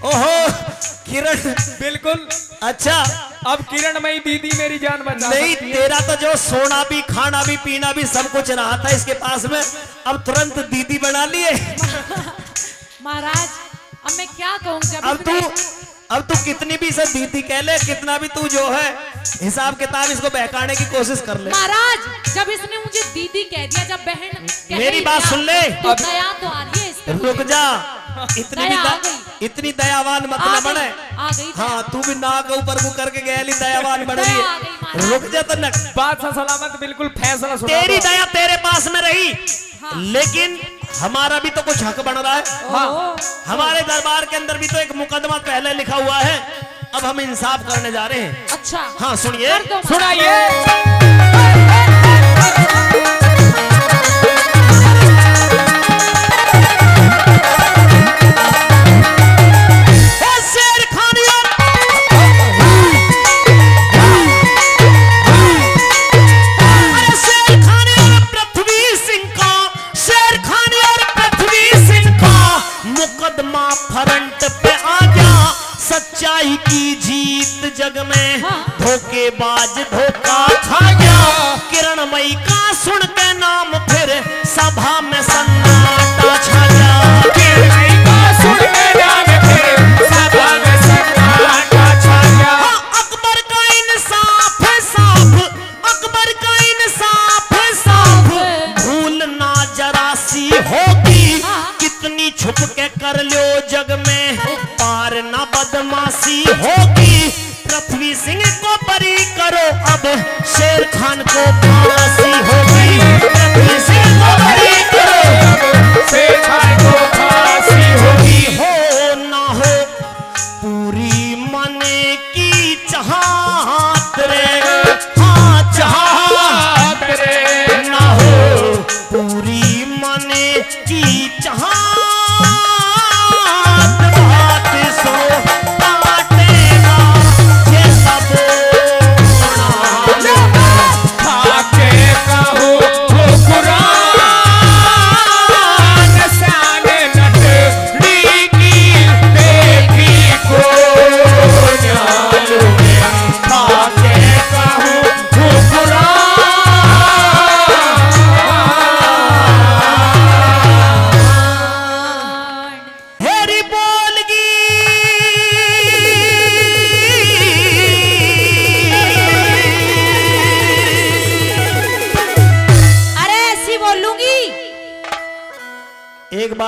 ओहो किरण, बिल्कुल। अच्छा अब किरणमयी दीदी मेरी जान बचा नहीं, सकती है। तेरा तो जो सोना भी खाना भी पीना भी सब कुछ रहा था इसके पास में, अब तुरंत दीदी बना लिए। महाराज अब मैं क्या कहूँ जब अब तू कितनी भी से दीदी कह ले, कितना भी तू जो है हिसाब किताब इसको बहकाने की कोशिश कर ले। महाराज जब इसने मुझे दीदी कह दिया, जब बहन कह मेरी ही बात दिया, सुन ले। तो दया तो आ रही है इस पर। रुक जा, दया आ गई। इतनी दयावान मत ना बने। आ गई दया। हाँ तू भी नाक ऊपर मुंह करके गैली दयावान बन रही दया आ गई है। महाराज। रुक जा तो न, बादशाह सलामत, बिल्कुल फैसला सुना तेरी दो। दया तेरे पास में रही, हाँ। लेकिन हमारा भी तो कुछ हक बन रहा है। हाँ। हमारे दरबार के अंदर भी तो एक मुकदमा पहले लिखा हुआ है, अब हम इंसाफ करने जा रहे हैं। अच्छा हाँ सुनिए, कर दो महाराज। सुनाइए। शेर खान शेर खान और पृथ्वी सिंह का, शेर खान और पृथ्वी सिंह का मुकदमा फ्रंट पे आ गया। सच्चाई की जीत जग में, हाँ। धोखेबाज धोखा खा गया। किरणमयी का सुन के नाम फिर सभा में सन्नाटा छा गया। किरणमयी का सुन के नाम फिर सभा में सन्नाटा छा गया। हाँ, अकबर का इंसाफ है साफ, अकबर का इंसाफ है साफ। भूल ना जरा सी होगी, हाँ। कितनी छुप के कर लो जग में, पार ना बदमाशी होगी। पृथ्वी सिंह को बरी करो अब, शेर खान को फांसी होगी। पृथ्वी सिंह को बरी करो, शेर खान को फांसी होगी। हो ना हो पूरी मन की चाहत रे, हाँ चाहत रे, ना हो पूरी मन की चाहत, बात सो काटेगा ये सब खा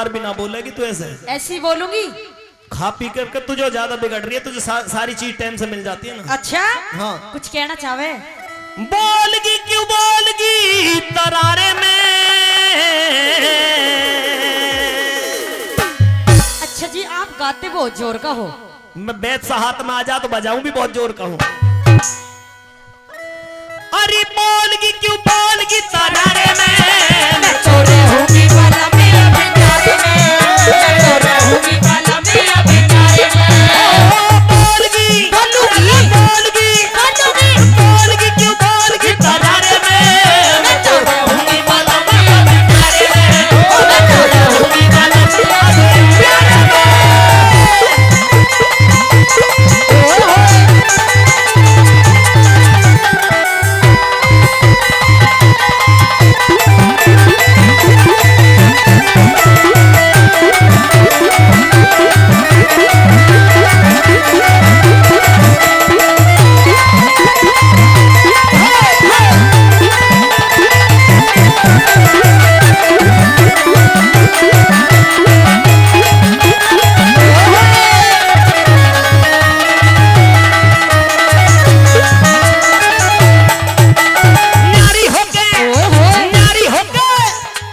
बार भी ना बोलेगी तू ऐसे। ऐसी बोलूंगी। खा पी कर तुझे ज्यादा बिगड़ रही है, तुझे सारी चीज टाइम से मिल जाती है ना। अच्छा हाँ। कुछ कहना चाहे? बोलगी क्यों बोलगी तरारे में। अच्छा जी, आप गाते बहुत जोर का हो। मैं बैत सा हाथ में आ जा तो बजाऊं भी बहुत जोर का हूं। अरे बोलगी क्यों बोलगी तरारे में, मैं तो रहूंगी वाला में अपने प्यारे में, मैं तो रहूंगी वाला में अपने प्यारे में। बोलगी बोलूंगी बोलगी बोलूंगी बोलगी क्यों बोलगी तरारे में, मैं तो रहूंगी वाला में अपने प्यारे में, मैं तो रहूंगी वाला में अपने प्यारे में। ओए होए न्यारी होके ओए होए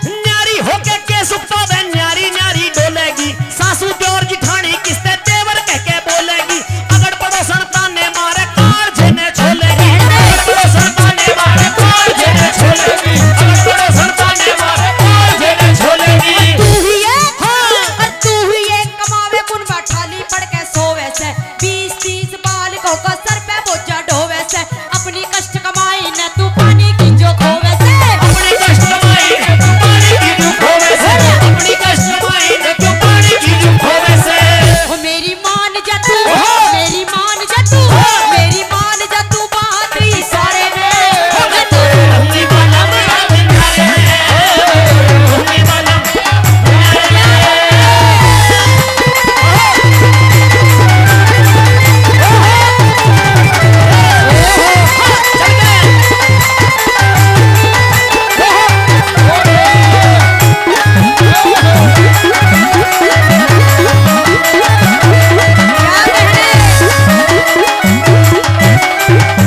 न्यारी होके के सुखता वे न्यारी न्यारी डोलेगी। सासू जोर जिठानी किसते तेवर कह के बोलेगी। अगर पड़ोसन ताने मारे कार झेने छोलेगी। अगर पड़ोसन ताने मारे कार झेने छोलेगी। अगर पड़ोसन ताने मारे कार झेने छोलेगी। तू ही है और तू ही है कमावे कुन बैठाली पड़ के सोवे से 20-30 बालिकों का सर पे बोझा ढोवे से अपनी कष्ट कमाई न तू पानी की जो खोवे से अपनी कष्ट कमाई ने तू पानी की जो खोवे से। अपनी कष्ट कमाई ने तू पानी की जो खोवे से। ओ मेरी मान जा तू मेरी मान जा तू मेरी मान जा तू बात ही सारे में मैं तो रहूंगी वाला में अपने प्यारे में, रहूंगी वाला में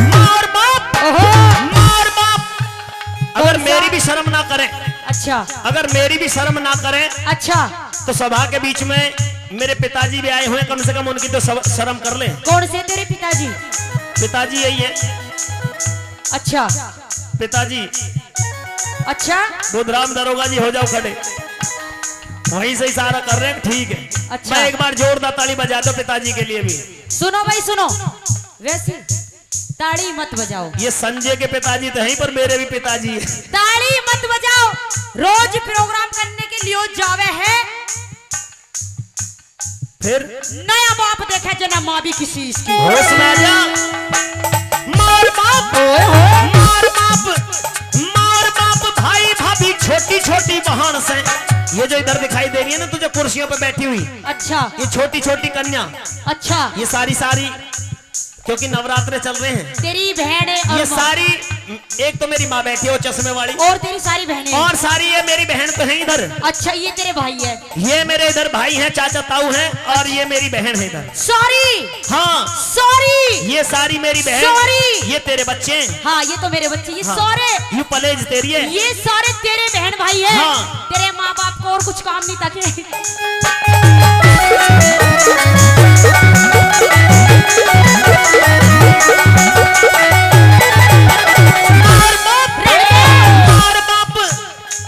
मार बाप मार बाप। अगर मेरी भी शर्म ना करें, अच्छा अगर मेरी भी शर्म ना करें अच्छा तो सभा के बीच में मेरे पिताजी भी आए हुए, कम से कम उनकी तो शर्म कर ले। कौन से तेरे पिताजी? पिताजी यही है। अच्छा पिताजी अच्छा बुधराम दरोगा जी हो जाओ खड़े, वहीं से इशारा कर रहे हैं। ठीक है, अच्छा। मैं एक बार जोरदार ताली बजा दो पिताजी के लिए भी। सुनो भाई सुनो, वैसे ताड़ी मत बजाओ। ये संजय के पिताजी तो हैं पर मेरे भी पिताजी हैं। ताड़ी मत बजाओ। रोज प्रोग्राम करने के लिए जावे है फिर नया बाप देखे जना माँ भी किसी इसकी। होश में आ जा। मार बाप मार बाप मार बाप भाई भाभी छोटी छोटी बहन से। ये जो इधर दिखाई दे रही है ना तुझे कुर्सियों पे बैठी हुई, अच्छा ये छोटी छोटी कन्या, अच्छा ये सारी क्योंकि नवरात्रे चल रहे हैं। तेरी बहन है और ये माँ। सारी, एक तो मेरी माँ बैठी है वो चश्मे वाली, और तेरी सारी बहनें हैं। और सारी ये मेरी बहन तो है इधर। अच्छा ये तेरे भाई है। ये मेरे इधर भाई हैं, चाचा ताऊ हैं, और ये मेरी बहन है इधर। सॉरी हाँ, सॉरी ये सारी मेरी बहन। Sorry! ये तेरे बच्चे हैं। हाँ ये तो मेरे बच्चे, ये हाँ। सारे यू पलेज तेरी है। ये सारे तेरे बहन भाई है। हाँ। तेरे माँ बाप को और कुछ काम नहीं था कि मार बाप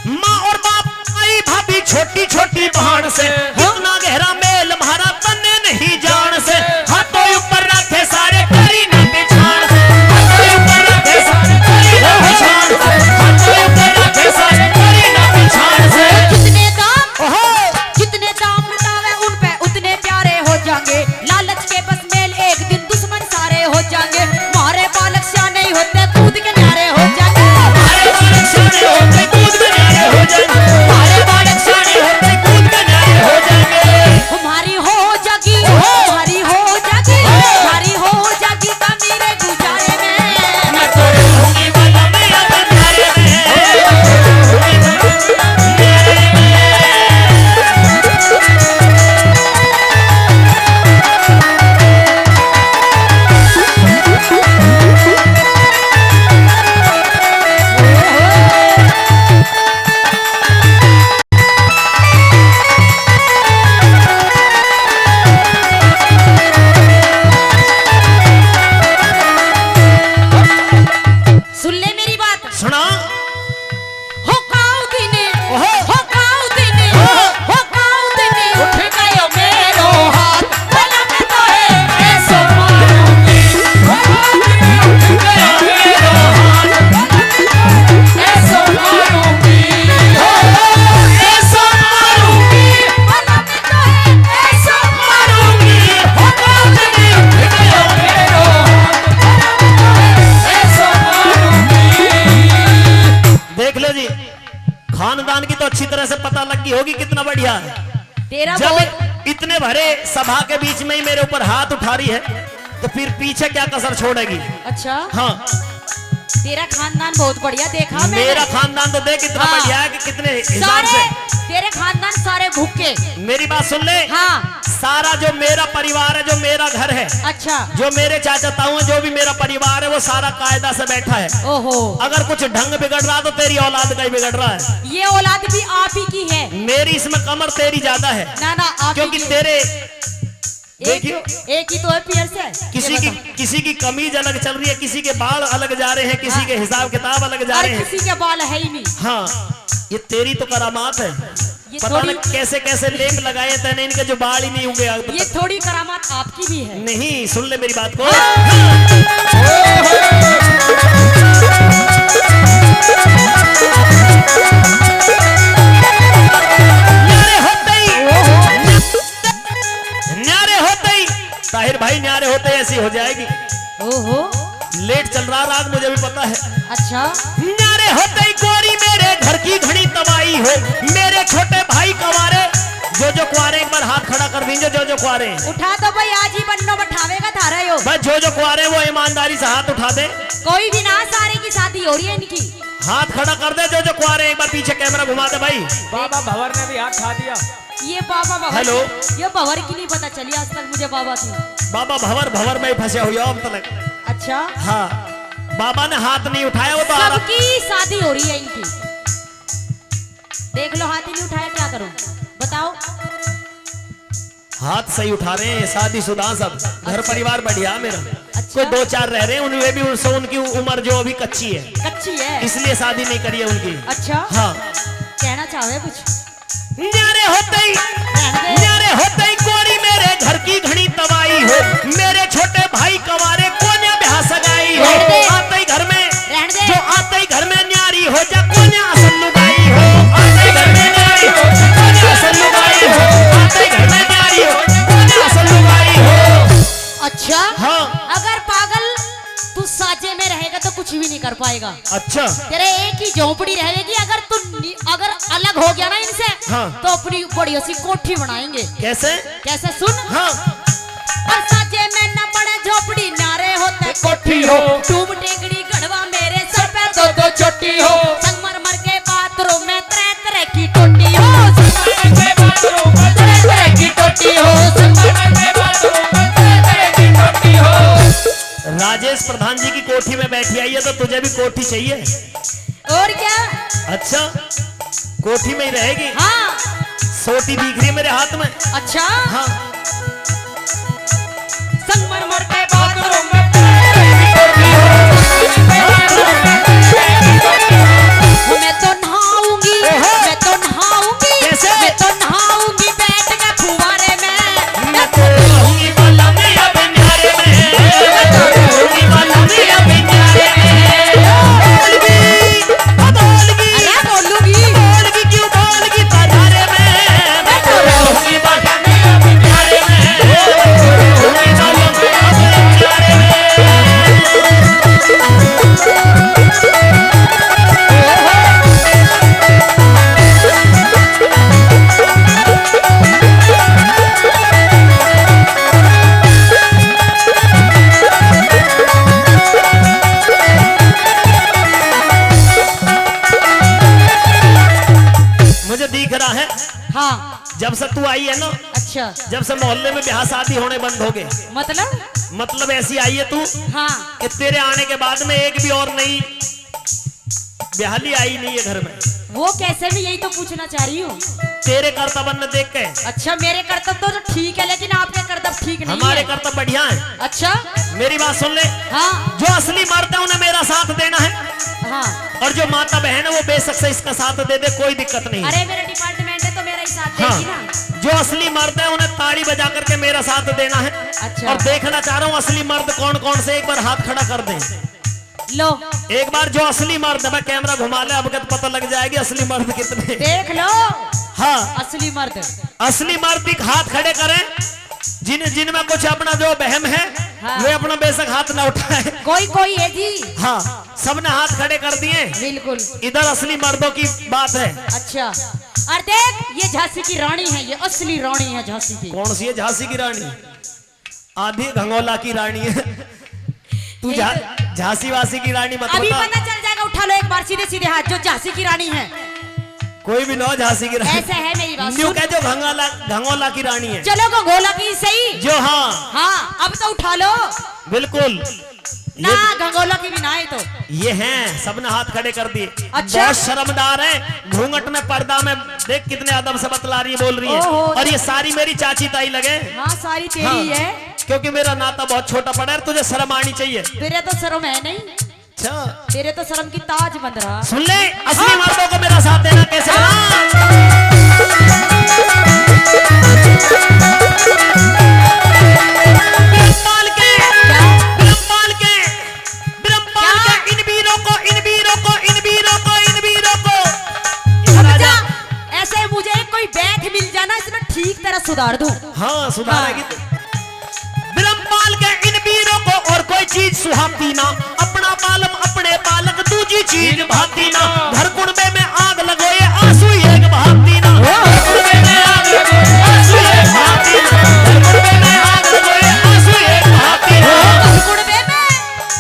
माँ और बाप आई भाभी छोटी छोटी बहन से। इतना गहरा मेल हमारा तन्ने नहीं जान से। हाथों ऊपर रखे सारे करी ना पिछाड़ से। हाथों ऊपर रखे सारे करी ना पिछाड़ से। हाथों ऊपर रखे सारे करी ना पिछाड़ से। जितने दाम लुटावे उन पे उतने प्यारे हो जाएंगे। लालच के बस मेल एक दिन दुश्मन सारे हो जाएंगे। मारे बाल अच्छी तरह से पता लग गई होगी कितना बढ़िया है। तेरा बहुत जब इतने भरे सभा के बीच में ही मेरे ऊपर हाथ उठा रही है तो फिर पीछे क्या कसर छोड़ेगी। अच्छा, हाँ, तेरा खानदान बहुत बढ़िया देखा मैंने। मेरा खानदान तो देख कितना हाँ। बढ़िया है कि कितने हिसाब सारे से। तेरे खानदान सारे भूखे। मेरी बात सुन ले। हाँ। सारा जो मेरा परिवार है, जो मेरा घर है, अच्छा। जो मेरे चाचा ताऊ है, जो भी मेरा परिवार है, वो सारा कायदा से बैठा है। ओहो, अगर कुछ ढंग बिगड़ रहा तो तेरी औलाद का ही बिगड़ रहा है। ये औलाद भी आप ही की है। मेरी इसमें कमर तेरी ज्यादा है, ना ना, आप क्योंकि ही की। तेरे एक ही तो है पियर से। किसी की कमीज अलग चल रही है, किसी के बाल अलग जा रहे हैं, किसी के हिसाब किताब अलग जा रहे हैं। किसी के बाल है ही नहीं। हाँ, ये तेरी तो करामात है। ये पता नहीं कैसे कैसे लेप लगाए तैने, इनके जो बाल ही नहीं होंगे अब ये तक। थोड़ी करामात आपकी भी है। नहीं, सुन ले मेरी बात को। न्यारे होते ही ताहिर भाई, न्यारे होते ऐसी हो जाएगी। ओहो, लेट चल रहा राग, मुझे भी पता है। अच्छा। न्यारे होते ही गोरी मेरे घर की घड़ी तबाही हो, मेरे छोटे भाई कवारे, जो कुआरे एक बार हाथ खड़ा कर दीजिए। जो कुआरे उठा दो भाई, आज ही बन्नो बैठावेगा थारा यो। बस जो कुआरे वो ईमानदारी से हाथ उठा दे। कोई भी ना, सारे की शादी हो रही है इनकी। हाथ खड़ा कर दे जो कुआरे। एक बार पीछे कैमरा घुमा दे भाई। बाबा भंवर ने भी हाथ उठा दिया। ये बाबा भंवर। हेलो। ये भंवर की नहीं पता चली आज तक मुझे बाबा की। बाबा भंवर में ही फंसे हुए अब तक। अच्छा, हाँ, बाबा ने हाथ नहीं उठाया, वो तो आ रहा। सबकी शादी हो रही है इनकी। देख लो, हाथ ही नहीं उठाया, क्या करूं बताओ। हाथ सही उठा रहे हैं, शादीशुदा सब, घर परिवार बढ़िया मेरा। अच्छा। कोई 2-4 रह रहे हैं, उनमें भी उनकी उम्र जो अभी कच्ची है, कच्ची है इसलिए शादी नहीं करी है उनकी। अच्छा, हाँ। कहना चाहे कुछ। न्यारे होते ही गोरी मेरे घर की घड़ी तबाही हो, मेरे छोटे भाई कवारे कोने ब्याह सगाई हो। रहने दे। आते ही घर में, रहने दे। जो आते ही घर में न्यारी हो जा, कोने असल लुगाई हो। आते ही घर में न्यारी हो, कोने असल लुगाई हो। आते ही घर में न्यारी हो, कोने असल लुगाई हो। अच्छा, हाँ। अगर पागल तू साजे में रहेगा तो कुछ भी नहीं कर पाएगा। अच्छा, तेरे एक ही झोपड़ी रहेगी। अगर अलग हो गया ना इनसे, हाँ। तो अपनी बढ़िया सी कोठी बनाएंगे। कैसे? कैसे सुन। हाँ। और साजे में न पड़े झोपड़ी, नारे होते कोठी हो, टूब टेकड़ी गढ़वा मेरे सर पे दो चोटी हो, संगमरमर के बाथरूम में तरह तरह की टोटी हो। संगमरमर के बाथरूम में तरह तरह की टोटी हो, संगमरमर के बाथरूम में तरह तरह की टोटी हो। राजेश प्रधान जी की कोठी में बैठी आई है तो तुझे भी कोठी चाहिए। और क्या। अच्छा, कोठी में ही रहेगी। हाँ। सोटी दिख रही है मेरे हाथ में। अच्छा, हाँ। संगमरमर के बाथरूम में तरह तरह की टोटी हो। मैं तो नहाऊंगी, मैं तो नहाऊंगी, कैसे? मैं तो नहाऊंगी बैठ के फुवारे में। मैं तो रहूंगी बाला में अब न्यारे में, मैं तो रहूंगी बाला में अब न्यारे में। बोलगी, अरे बोलूंगी, बोलगी क्यों बोलगी पधारे में। मैं तो रहूंगी बाला में अब न्यारे में, मैं तो रहूंगी बाला में अब न्यारे में। मुझे दिख रहा है हाँ। जब से तू आई है ना, अच्छा, जब से मोहल्ले में ब्याह शादी होने बंद हो गए, मतलब ऐसी आई है तू हाँ। कि तेरे आने के बाद में एक भी और नई ब्याहली आई नहीं है घर में। वो कैसे भी, यही तो पूछना चाह रही हूँ। तेरे कर्तव्य न देख के। अच्छा, मेरे कर्तव्य तो ठीक है, लेकिन आपके कर्तव्य ठीक नहीं हमारे है। कर्तव्य बढ़िया है। अच्छा, मेरी बात सुन ले। हाँ जो असली मर्द है उन्हें मेरा साथ देना है, हाँ। और जो माता बहन है वो बेशक से इसका साथ दे दे, कोई दिक्कत नहीं है। अरे मेरा डिपार्टमेंट है तो मेरा ही साथ देगी ना। हाँ, जो असली मर्द है उन्हें ताड़ी बजा करके मेरा साथ देना है। अच्छा। और देखना चाह रहा हूँ असली मर्द कौन कौन से, एक बार हाथ खड़ा कर दें। लो, एक बार जो असली मर्द है, मैं कैमरा घुमा ले, अब पता लग जाएगी असली मर्द कितने। देख लो। हाँ, असली मर्द। असली मर्द एक हाथ खड़े करें, जिनमें कुछ अपना जो बहम है, हाँ। वे अपना बेशक हाथ ना उठाए। कोई है जी। हाँ, सबने हाथ खड़े कर दिए। बिल्कुल। इधर असली मर्दों की बात है। अच्छा, और देख ये झांसी की रानी है, ये असली रानी है झांसी की। कौन सी है झांसी की रानी? आधी घंगोला की रानी है तू। झांसी वासी की रानी मत अभी बता। पता चल जाएगा, उठा लो एक बार सीधे सीधे हाथ, जो झांसी की रानी है। कोई भी ना झांसी की रानी। ऐसे है मेरी बात न्यू सुन। कह जो घंगोला की रानी है। चलो गंगोला की सही। जो हाँ हाँ अब तो उठा लो बिल्कुल। ना, गंगोला की भी ना है तो ये हैं, सबने हाथ खड़े कर दिए। अच्छा। बहुत शर्मदार है, घूंघट में पर्दा में देख कितने अदब से बतला रही है, बोल रही है। ओहो। और ये सारी मेरी चाची ताई लगे। हाँ सारी तेरी हाँ, है। क्योंकि मेरा नाता बहुत छोटा पड़ा है, तुझे शर्म आनी चाहिए। तेरे तो शर्म है नहीं, अच्छा तेरे तो शर्म की ताज बंद रहा। सुन ले, असली मर्दों को मेरा साथ देना कैसे ऐसे मुझे कोई बैठ मिल जाना, इसमें ठीक तरह सुधार दूं। हाँ सुधारेगी। ब्रह्माल के इन वीरों को और कोई चीज सुहाती ना, अपना पालम अपने पालक दूजी चीज भाती ना। घर कुड़बे में आग लगोए आंसू एक बहाती ना। घर कुड़बे में आग लगोए आंसू एक बहाती ना। घर कुड़बे में आग लगोए आंसू एक बहाती ना। घर कुड़बे में,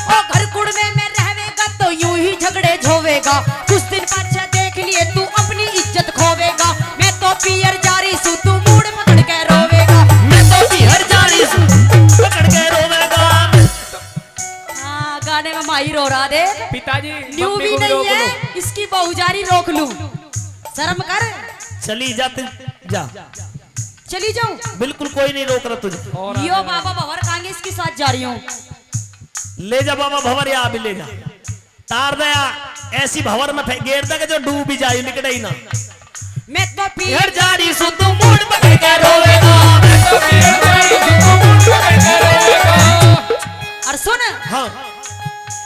ओ घर कुड़बे में रहेगा तो यूं ही झगड़े झोवेगा। कुछ दिन पाछे देख लिए तू अपनी इज्जत खोवेगा। मैं तो पियर जारी सू, तू मूड पकड़ के रोवेगा। मैं तो बिहर जारी सू, पकड़ के रोवेगा। हाँ गाने में माही रो रहा दे। पिताजी न्यू मम्मी भी को नहीं रोक लो। है, इसकी बहुजारी रोक लूं। शर्म कर, चली जा तू, जा। चली जाऊं। बिल्कुल कोई नहीं रोक रहा तुझे। और आ यो जाना। बाबा भवर कांगे इसके साथ जा रही हूँ। ले जा बाबा भंवर, या भी ले जा। तार दया ऐसी भंवर में गेर दे जो डूब भी जाए, निकले ही ना। मैं तो पियर बिहर जारी सू, तू मूड पकड़ के रोवेगा। और सुन, हाँ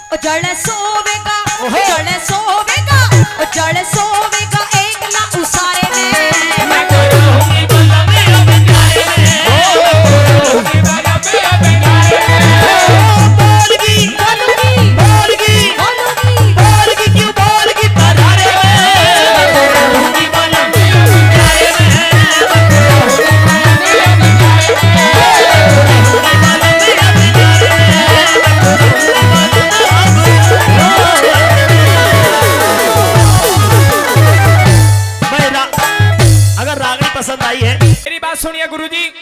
ओ जड़े सोवेगा, ओ ओहो। जड़े सोवेगा, ओ जड़े सोवेगा एक ना उसारे में। मैं तो रहूंगी बल्ला में अब प्यारे में। बोलगी बोलूंगी, बोलगी बोलूंगी। बोलगी क्यों बोलगी तरारे में। मैं तो रहूंगी बल्ला में अब प्यारे में। अगर रागनी पसंद आई है, मेरी बात सुनिए गुरुजी,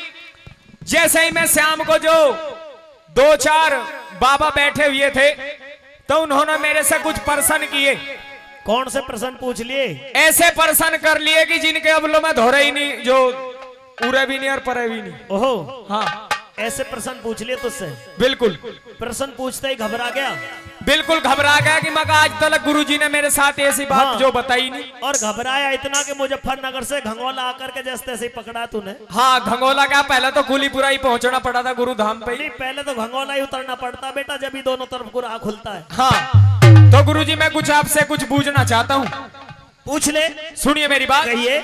जैसे ही मैं शाम को जो 2-4 बाबा बैठे हुए थे तो उन्होंने मेरे से कुछ प्रश्न किए। कौन से प्रश्न पूछ लिए? ऐसे प्रश्न कर लिए कि जिनके अबलों में धोरे ही नहीं, जो उरे भी नहीं और परे भी नहीं। ओहो, हाँ ऐसे प्रश्न पूछ लिए तुझसे? बिल्कुल प्रश्न पूछते ही घबरा गया बिल्कुल घबरा गया कि मगर आज तक गुरुजी ने मेरे साथ ऐसी बात हाँ। जो बताई नहीं। और घबराया इतना कि मुजफ्फरनगर से घंगोला आकर के जैसे तैसे ही पकड़ा तूने। हाँ घंगोला का पहले तो कुलीपुरा ही पहुंचना पड़ा था गुरुधाम पे। नहीं, पहले तो घंगोला ही उतरना पड़ता बेटा, जब ही दोनों तरफ को राह खुलता है। हाँ तो गुरुजी मैं कुछ आपसे कुछ पूछना चाहता हूँ, पूछ ले। सुनिए मेरी बात। कहिए।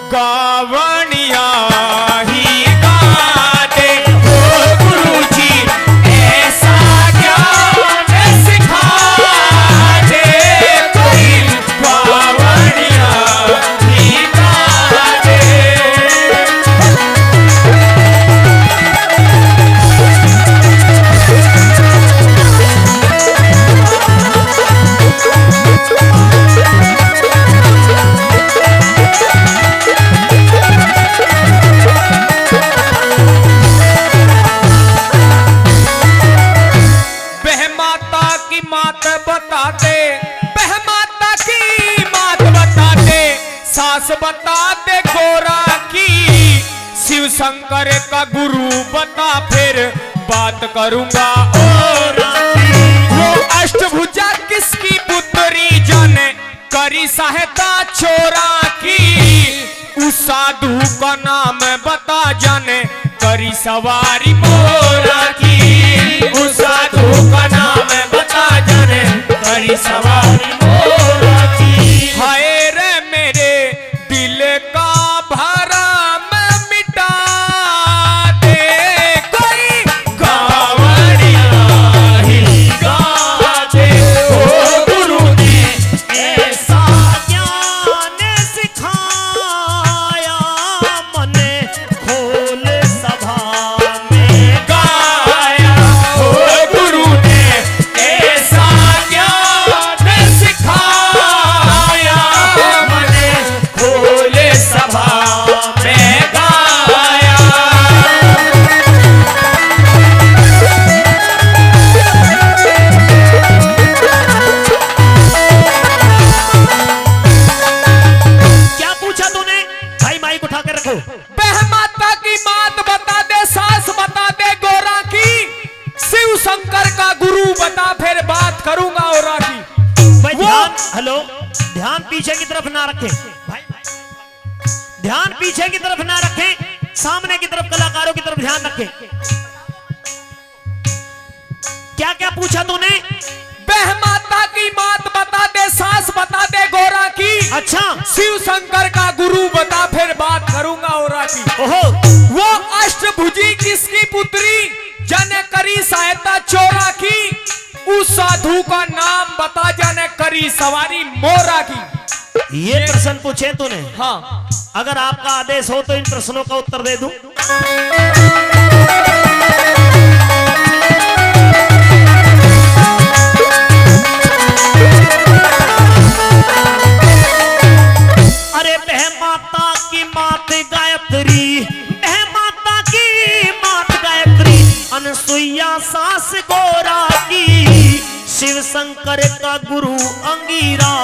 गावनिया ही गाते हो गुरुजी, ऐसा ज्ञान सिखा दे कोई। गावनिया ही गाते। सास बताते गोरा की, शिव शंकर का गुरु बता फिर बात करूंगा वो अष्टभुजा किसकी पुत्री जाने करी सहायता चोरा की उस साधु का नाम बता जाने करी सवारी मोरा की उस साधु का नाम बता जाने करी सवारी मोरा की हाय रे मेरे दिल का भरम मिटा दे कोई गावड़िया ही गा दे ओ गुरु ने ऐसा ज्ञान सिखाया मन खोल सभा में गाया ओ गुरु ने ऐसा ज्ञान सिखाया मने खोले सभा में गाया क्या पूछा तूने भाई माइक उठा कर रखो। बह माता की बात बता दे सास बता दे गोरा की शिव शंकर का गुरु बता फिर बात करूंगा और की भाई ध्यान हेलो ध्यान पीछे की तरफ ना रखें भाई ध्यान पीछे की तरफ ना रखें सामने की तरफ कलाकारों की तरफ ध्यान रखें। क्या क्या पूछा तूने? बह माता की बात बता दे सास बता दे गोरा की अच्छा शिव शंकर का गुरु बता फिर बात करूंगा और की ओहो वो अष्टभुजी किसकी पुत्री जने करी सहायता चोरा की उस साधु का नाम बता जाने करी सवारी मोरा की। ये प्रश्न पूछे तूने? हाँ अगर आपका आदेश हो तो इन प्रश्नों का उत्तर दे दूं। अरे बह माता की मात गायत्री बह माता की मात गायत्री अनसुईया सास गोरा की शिव शंकर का गुरु अंगीरा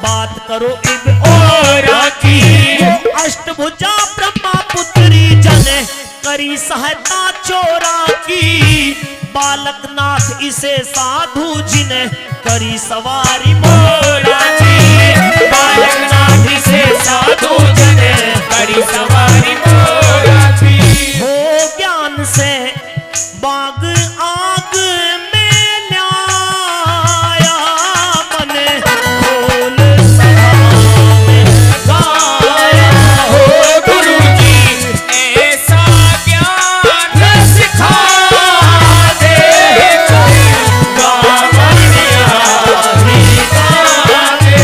बात करो इब ओरा की वो अष्टभुजा ब्रह्मा पुत्री जने करी सहायता चोरा की बालकनाथ इसे साधु जिने करी सवारी मोरा की बालकनाथ से साधु जने करी सवारी मोरा की हो ज्ञान से बाग आग में न्याया मन खोल सभा में गाया हो गुरु जी ऐसा ज्ञान सिखा दे गावड़िया ही गा दे।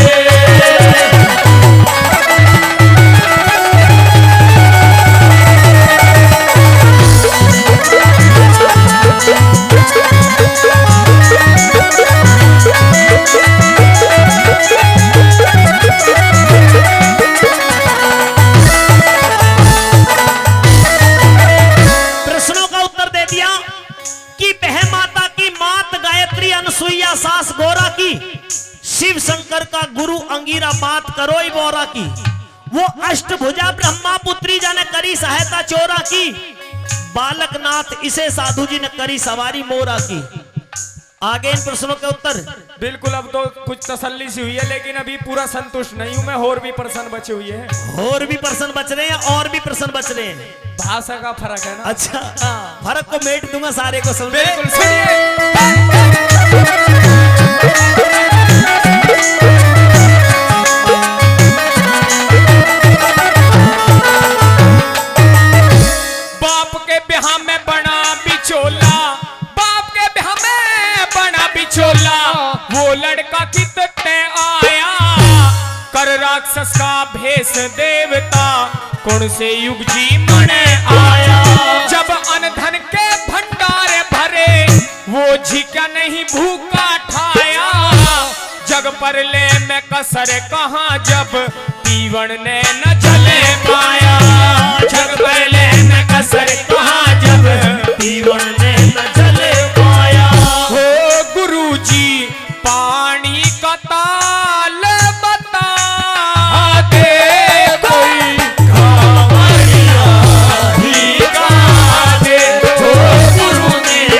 प्रश्नों का उत्तर दे दिया कि बह माता की मात गायत्री अनसुईया सास गोरा की शिव शंकर का गुरु अंगीरा बात करोई बोरा की वो अष्टभुजा ब्रह्मा पुत्री जाने करी सहायता चोरा की बालकनाथ इसे साधु जी ने करी सवारी मोरा की। आगे इन प्रश्नों के उत्तर बिल्कुल अब तो कुछ तसल्ली सी हुई है लेकिन अभी पूरा संतुष्ट नहीं हूं मैं और भी प्रश्न बचे हुए हैं और भी प्रश्न बच रहे हैं और भी प्रश्न बच रहे हैं। भाषा का फर्क है ना। अच्छा फर्क को मेट दूंगा सारे को समझ बिल्कुल सुनिए बाप के ब्याह में बना बिचोला बाप के ब्याह में बना बिचोला वो लड़का कितने आया कर राक्षस का भेष देवता कौन से युग जी मने आया जब अनधन के भंडार भरे वो झिका नहीं भूखा ठाया जग पर ले में कसर कहाँ जब पीवण ने न चले पाया जग पर ले में कसर कहाँ जब पीवण ने न चले पाया हो गुरुजी पानी का ताल बता दे कोई गावड़िया ही गा दे हो गुरु ने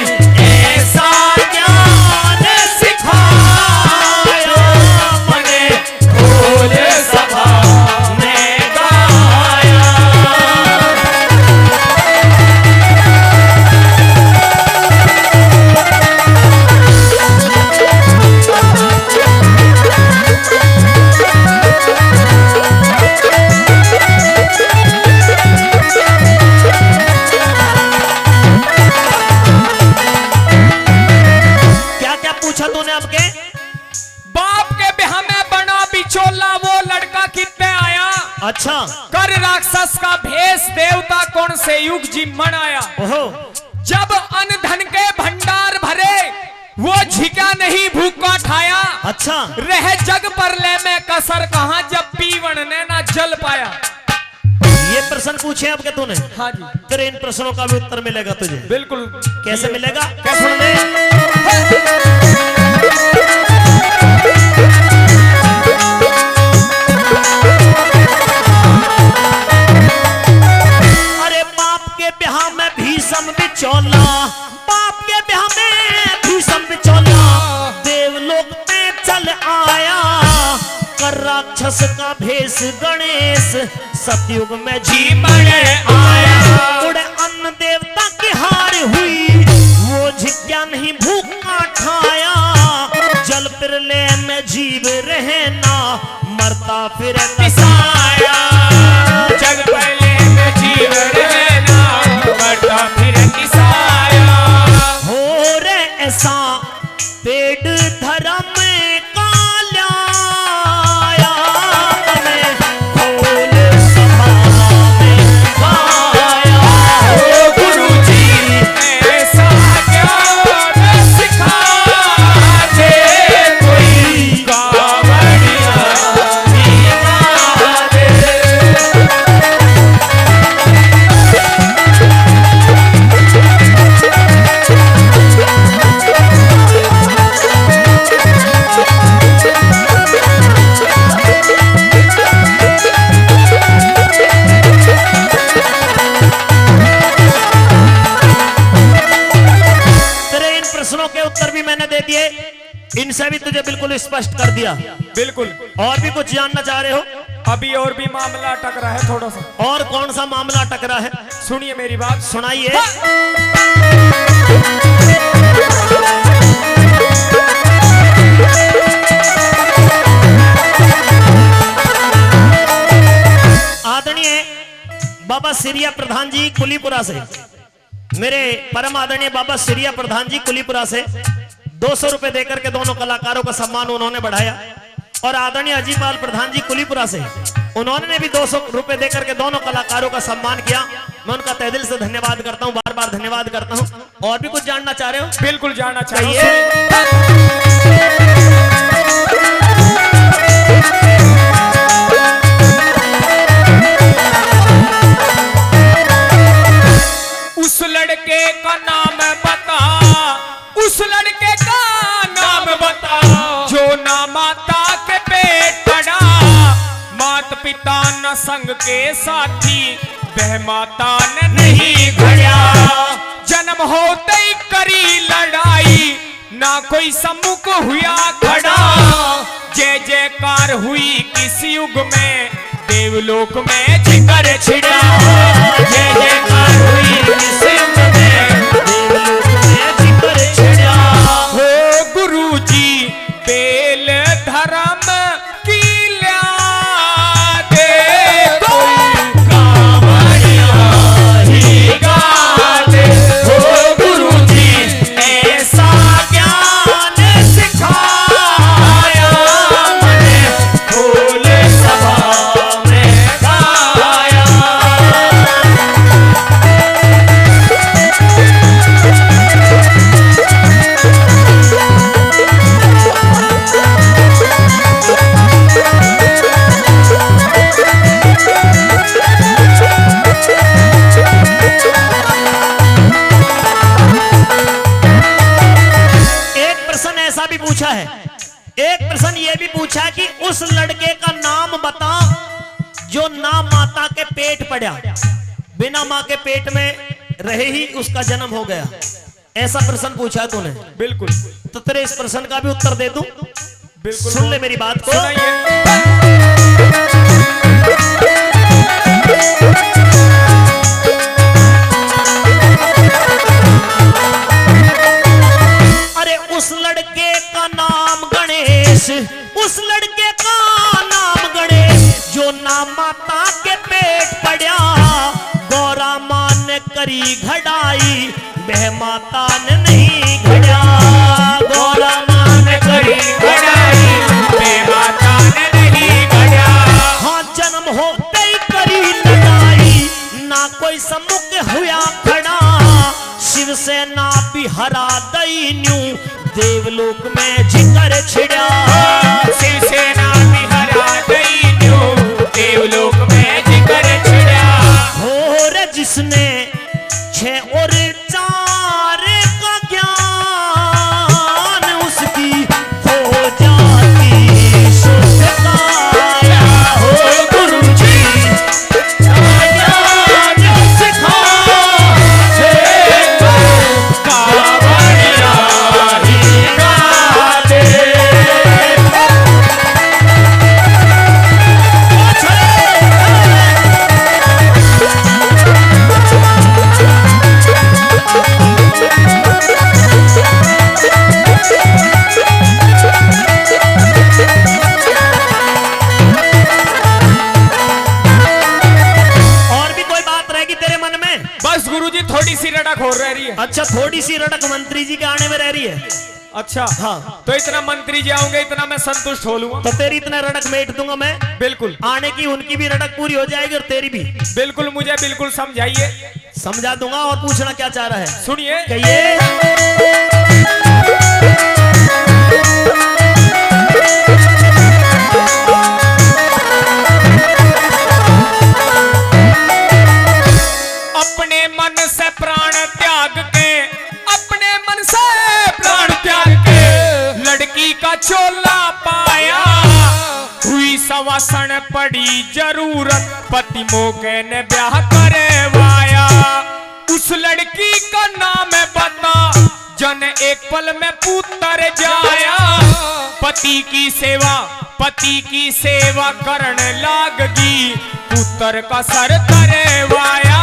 अच्छा। कर राक्षस का भेष देवता कौन से युग जी मन आया। ओहो। जब अन्न धन के भंडार भरे वो झिका नहीं भूखा ठाया। अच्छा। रह जग पर ले में कसर कहा जब पीवन ने ना जल पाया। ये प्रश्न पूछे अब के तूने। हाँ जी। तेरे इन प्रश्नों का भी उत्तर मिलेगा तुझे। बिल्कुल। कैसे मिलेगा? कैसे? सुन ले। अरे बाप के ब्याह में भीषम बिचौला, बाप के ब्याह में भीषम बिचौला देवलोक में चल आया। कर राक्षस का भेष गणेश सतयुग में जी मरे आया। उड़े अन्न देवता की हार हुई वो झिक्या नहीं भूखा ठाया। जल प्रलय में जीव रहना मरता फिर कसाया। जग पहले में जीव रहना मरता फिर किसाया। हो रे ऐसा पेड़ धर्म का ल्याया। मैं खोल सभा में गाया। ओ गुरुजी ऐसा ज्ञान सिखा दे कोई कावड़िया दिखा दे। तेरे इन प्रश्नों के उत्तर भी मैंने दे दिए, इनसे भी तुझे बिल्कुल स्पष्ट कर दिया। बिल्कुल। और भी कुछ जानना चाह रहे हो? अभी और भी मामला टकरा है थोड़ा सा। और कौन सा मामला टकरा है? सुनिए मेरी बात। सुनाइए। आदरणीय बाबा सिरिया प्रधान जी कुलीपुरा से, मेरे परम आदरणीय बाबा सिरिया प्रधान जी कुलीपुरा से 200 रुपए देकर के दोनों कलाकारों का सम्मान उन्होंने बढ़ाया। और आदरणीय अजीपाल प्रधान जी कुलीपुरा से, उन्होंने भी 200 रुपए देकर के दोनों कलाकारों का सम्मान किया। मैं उनका तहे दिल से धन्यवाद करता हूं, बार बार धन्यवाद करता हूं। और भी कुछ जानना चाह रहे हो? बिल्कुल जानना चाहिए। उस लड़के का नाम बता, उस लड़के का नाम बता जो ना माता के पेट पड़ा। मात पिता न संग के साथी वह माता ने नहीं घड़ा। जन्म होते ही करी लड़ाई ना कोई सम्मुख हुआ खड़ा। जय जयकार हुई किस युग में देवलोक में जिक्र छिड़ा। जय जयकार हुई किस युग में देवलोक में जिक्र छिड़ा। हो गुरुजी बेल धर्म की ल्या दे कोई कावड़िया ही गा दे। हो गुरुजी ऐसा ज्ञान सिखाया मैंने खोल सभा में गाया। एक प्रश्न ऐसा भी पूछा है, एक प्रश्न ये भी पूछा कि उस लड़के का नाम बता जो ना माता के पेट पड़ा, बिना माँ के पेट में रहे ही उसका जन्म हो गया। ऐसा प्रश्न पूछा तूने। बिल्कुल। तो तेरे इस प्रश्न का भी उत्तर दे दूं? बिल्कुल। सुन ले मेरी बात को। अरे उस लड़के का नाम गणेश, उस लड़के का नाम गणेश जो ना माता के पेट पड़ा। गौरा मां ने करी घड़ाई वह माता ने नहीं घड़ा। गौरा मां ने करी घड़ाई वह माता ने नहीं घड़ा। हाँ जन्म होते हरा दैन्यू देवलोक में जिकर छिड़ा शिवसेना भी हरा दैन्यो देवलोक में जिकर छिड़ा हो रे जिसने 6 और 4 का ज्ञान उसकी हो जाती शुद्ध काया हो गुरु जी बस गुरुजी थोड़ी सी रटक हो रही है। अच्छा, थोड़ी सी रटक मंत्री जी के आने में रह रही है। अच्छा हाँ, तो इतना मंत्री जी आओगे इतना मैं संतुष्ट हो लूंगा। तो तेरी इतना रटक मेट दूंगा मैं। बिल्कुल आने की उनकी भी रटक पूरी हो जाएगी और तेरी भी। बिल्कुल, मुझे बिल्कुल समझाइए। समझा दूंगा। और पूछना क्या चाह रहा है? सुनिए। कहिए। अपने मन से प्राण त्याग के, अपने मन से प्राण त्याग के लड़की का चोला पाया, हुई सवासण पड़ी जरूरत, पति मौके ने ब्याह करवाया। उस लड़की का नाम बता, जन एक पल में पुत्र जाया, पति की सेवा करने लागगी, पुत्र का सर करवाया,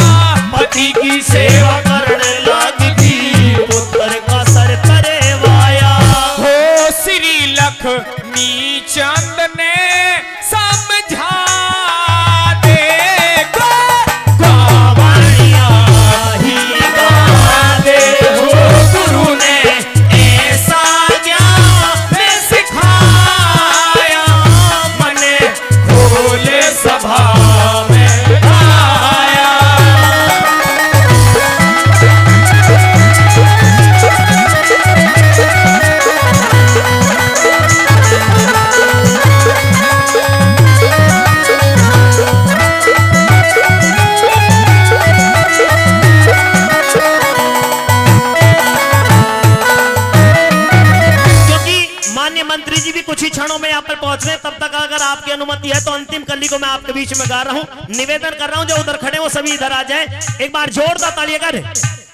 पति की सेवा करने लगी, पुत्र का सर करवाया। हो श्री लक्ष्मी चंद ने समझा दे गावड़िया ही गा दे हो, गुरु ने ऐसा ज्ञान सिखाया, मन खोले सभा में आया। मंत्री जी भी कुछ ही क्षणों में यहाँ पर पहुंच गए। तब तक अगर आपकी अनुमति है तो अंतिम कली को मैं आपके बीच में गा रहा हूँ। निवेदन कर रहा हूँ जो उधर खड़े वो सभी इधर आ जाए। एक बार जोरदार तालियां करें,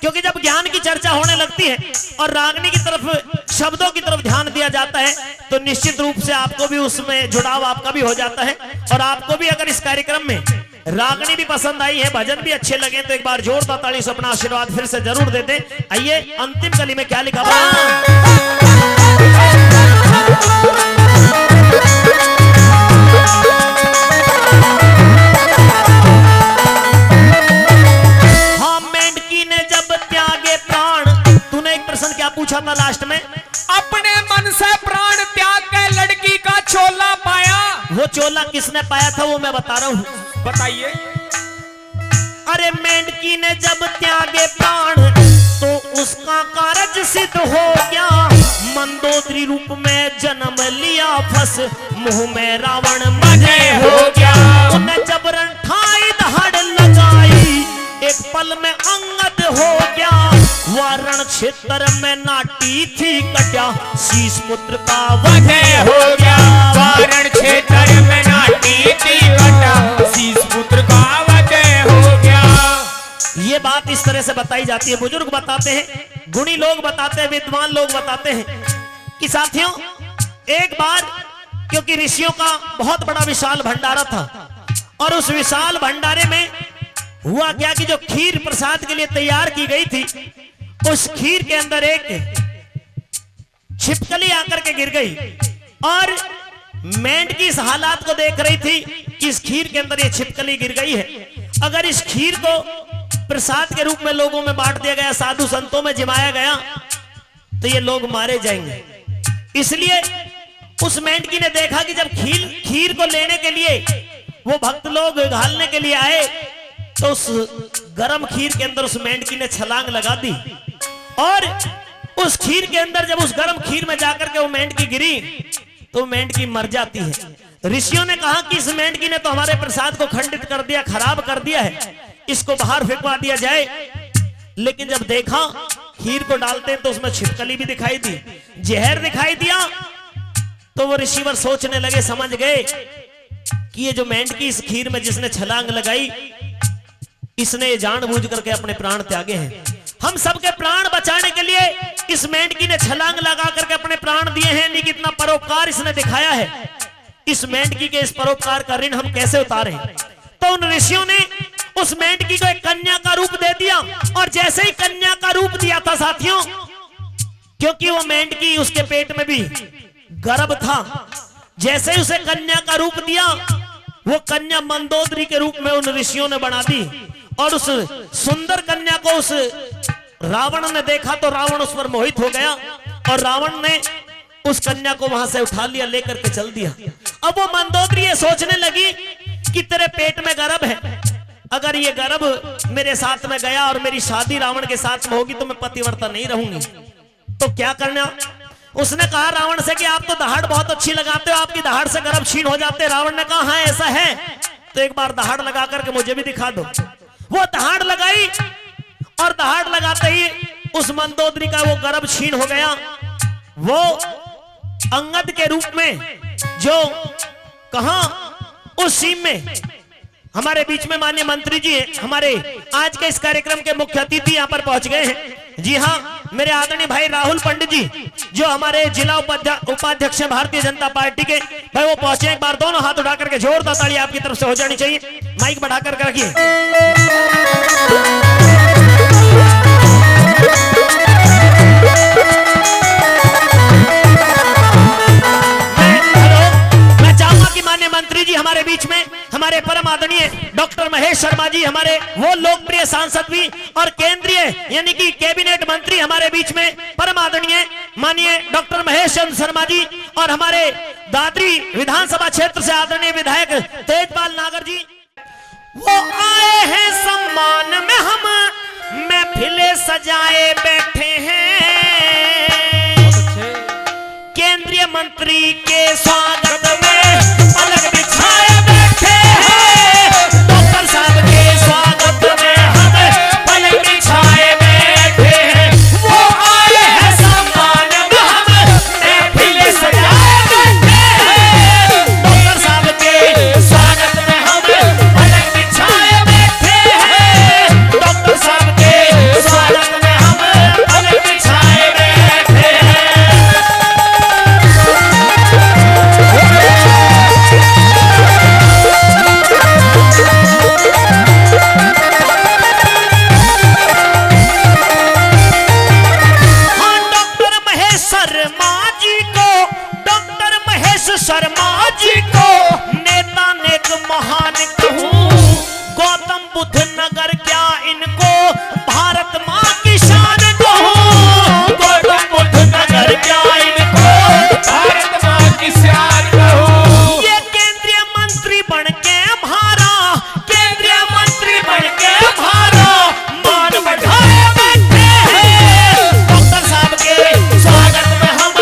क्योंकि जब ज्ञान की चर्चा होने लगती है और रागनी की तरफ, शब्दों की तरफ ध्यान दिया जाता है तो निश्चित रूप से आपको भी उसमें जुड़ाव आपका भी हो जाता है। और आपको भी अगर इस कार्यक्रम में रागनी भी पसंद आई है, भजन भी अच्छे लगे तो एक बार जोरदार ताली से अपना आशीर्वाद फिर से जरूर दे दें। आइए अंतिम कली में क्या लिखा पूछा था लास्ट में? अपने मन से प्राण त्याग के लड़की का चोला पाया। वो चोला किसने पाया था वो मैं बता रहा हूँ। बताइए। अरे मेंढकी ने जब त्यागे प्राण तो उसका कारज सिद्ध हो गया। मंदोदरी रूप में जन्म लिया, फंस मुंह में रावण मजे हो गया। उन्हें जबरन ठाई दहाड़ लगाई, एक पल में अंगद हो गया। वारण क्षेत्र में नाटी थी कट्या, शीश पुत्र का वधे हो गया। वारण क्षेत्र में नाटी थी कट्या, शीश पुत्र का वधे हो गया। ये बात इस तरह से बताई जाती है। बुजुर्ग बताते हैं, गुणी लोग बताते हैं, विद्वान लोग बताते हैं कि साथियों एक बार, क्योंकि ऋषियों का बहुत बड़ा विशाल भंडारा था और उस विशाल भंडारे में हुआ क्या कि जो खीर प्रसाद के लिए तैयार की गई थी, उस खीर के अंदर एक छिपकली आकर के गिर गई और मेंढकी इस हालात को देख रही थी कि इस खीर के अंदर ये छिपकली गिर गई है। अगर इस खीर को प्रसाद के रूप में लोगों में बांट दिया गया, साधु संतों में जिमाया गया, तो ये लोग मारे जाएंगे। इसलिए उस मेंढकी ने देखा कि जब खीर को लेने के लिए वो भक्त लोग घालने के लिए आए तो उस गरम खीर के अंदर उस मेंढकी ने छलांग लगा दी और उस खीर के अंदर जब उस गर्म खीर में जाकर के वो मेंढकी गिरी तो मेंढकी मर जाती है। ऋषियों ने कहा कि इस मेंढकी ने तो हमारे प्रसाद को खंडित कर दिया, खराब कर दिया है, इसको बाहर फेंकवा दिया जाए। लेकिन जब देखा खीर को डालते हैं तो उसमें छिपकली भी दिखाई दी, जहर दिखाई दिया। तो वो ऋषिवर सोचने लगे, समझ गए कि ये जो मेंढकी इस खीर में जिसने छलांग लगाई, इसने ये जानबूझ करके अपने प्राण त्यागे हैं। हम सबके प्राण बचाने के लिए इस मेंढकी ने छलांग लगा करके अपने प्राण दिए हैं। नहीं, कितना परोपकार इसने दिखाया है। इस मेंढकी के इस परोपकार का ऋण हम कैसे उतारें? तो उन ऋषियों ने उस मेंढकी को एक कन्या का रूप दे दिया। और जैसे ही कन्या का रूप दिया था साथियों, क्योंकि वो मेंढकी उसके पेट में भी गर्भ था, जैसे ही उसे कन्या का रूप दिया, वो कन्या मंदोदरी के रूप में उन ऋषियों ने बना दी। और उस सुंदर कन्या को उस रावण ने देखा तो रावण उस पर मोहित हो गया और रावण ने उस कन्या को वहां से उठा लिया, लेकर के चल दिया। अब वो मंदोदरी ये सोचने लगी कि तेरे पेट में गर्भ है, अगर ये गर्भ मेरे साथ में गया और मेरी शादी रावण के साथ में होगी तो मैं पतिव्रता नहीं रहूंगी, तो क्या करना। उसने कहा रावण से कि आप तो दहाड़ बहुत अच्छी लगाते हो, आपकी दहाड़ से गर्भ छीन हो जाते। रावण ने कहा हाँ ऐसा है, तो एक बार दहाड़ लगा करके मुझे भी दिखा दो। वो दहाड़ लगाई और दहाड़ लगाते ही उस मंदोदरी का वो गर्भ छीन हो गया। वो अंगद के रूप में जो कहा उस सीम में हमारे बीच में माननीय मंत्री जी हमारे आज के इस कार्यक्रम के मुख्य अतिथि यहाँ पर पहुंच गए हैं। जी हाँ, मेरे आदरणीय भाई राहुल पंडित जी जो हमारे जिला उपाध्यक्ष हैं भारतीय जनता पार्टी के, भाई वो पहुंचे। एक बार दोनों हाथ उठा करके जोरदार ताली आपकी तरफ से हो जानी चाहिए। माइक बढ़ा करके रखिए। माननीय मंत्री जी हमारे बीच में, हमारे परम आदरणीय डॉक्टर महेश शर्मा जी, हमारे वो लोकप्रिय सांसद भी और केंद्रीय यानी कि कैबिनेट मंत्री हमारे बीच में परम आदरणीय माननीय डॉक्टर महेश चंद्र शर्मा जी, और हमारे दादरी विधानसभा क्षेत्र से आदरणीय विधायक तेजपाल नागर जी। वो आए हैं सम्मान में, हम महफिलें सजाए बैठे हैं, केंद्रीय मंत्री के स्वागत में अलग बिछाए बैठे हैं। डॉक्टर साहब के स्वागत में हम अलग बिछाए बैठे हैं। वो आए हैं सम्मान में, हम महफिलें सजाए बैठे हैं। डॉक्टर साहब के स्वागत में हम अलग बिछाए बैठे हैं। डॉक्टर साहब के स्वागत में हम अलग बिछाए बैठे हैं। शर्मा जी को नेता नेक महान कहूं, गौतम बुद्ध नगर क्या इनको भारत माँ की शान कहूं। गौतम बुद्ध नगर क्या इनको भारत माँ की शान कहूं। ये केंद्रीय मंत्री बन के हमारा, केंद्रीय मंत्री बन के हमारा मान बढ़ाए बैठे हैं। डॉक्टर साहब के स्वागत में हम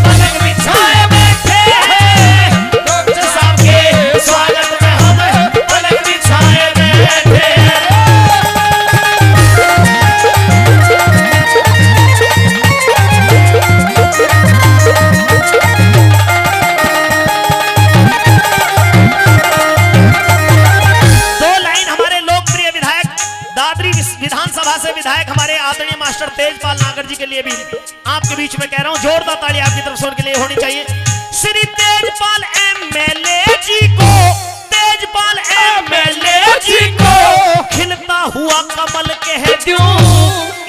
अलग बिछाए बैठे हैं। डॉक्टर साहब के स्वागत में हम अलग बिछाए बैठे हैं। दो लाइन हमारे लोकप्रिय विधायक दादरी विधानसभा से विधायक हमारे आदरणीय मास्टर तेजपाल नागर जी के लिए भी आपके बीच में कह रहा हूं, जोरदार ताली आपकी तरफ से उनके लिए होनी चाहिए। श्री तेजपाल एमएलए जी को, तेजपाल एमएलए जी को खिलता हुआ कमल कह दूं,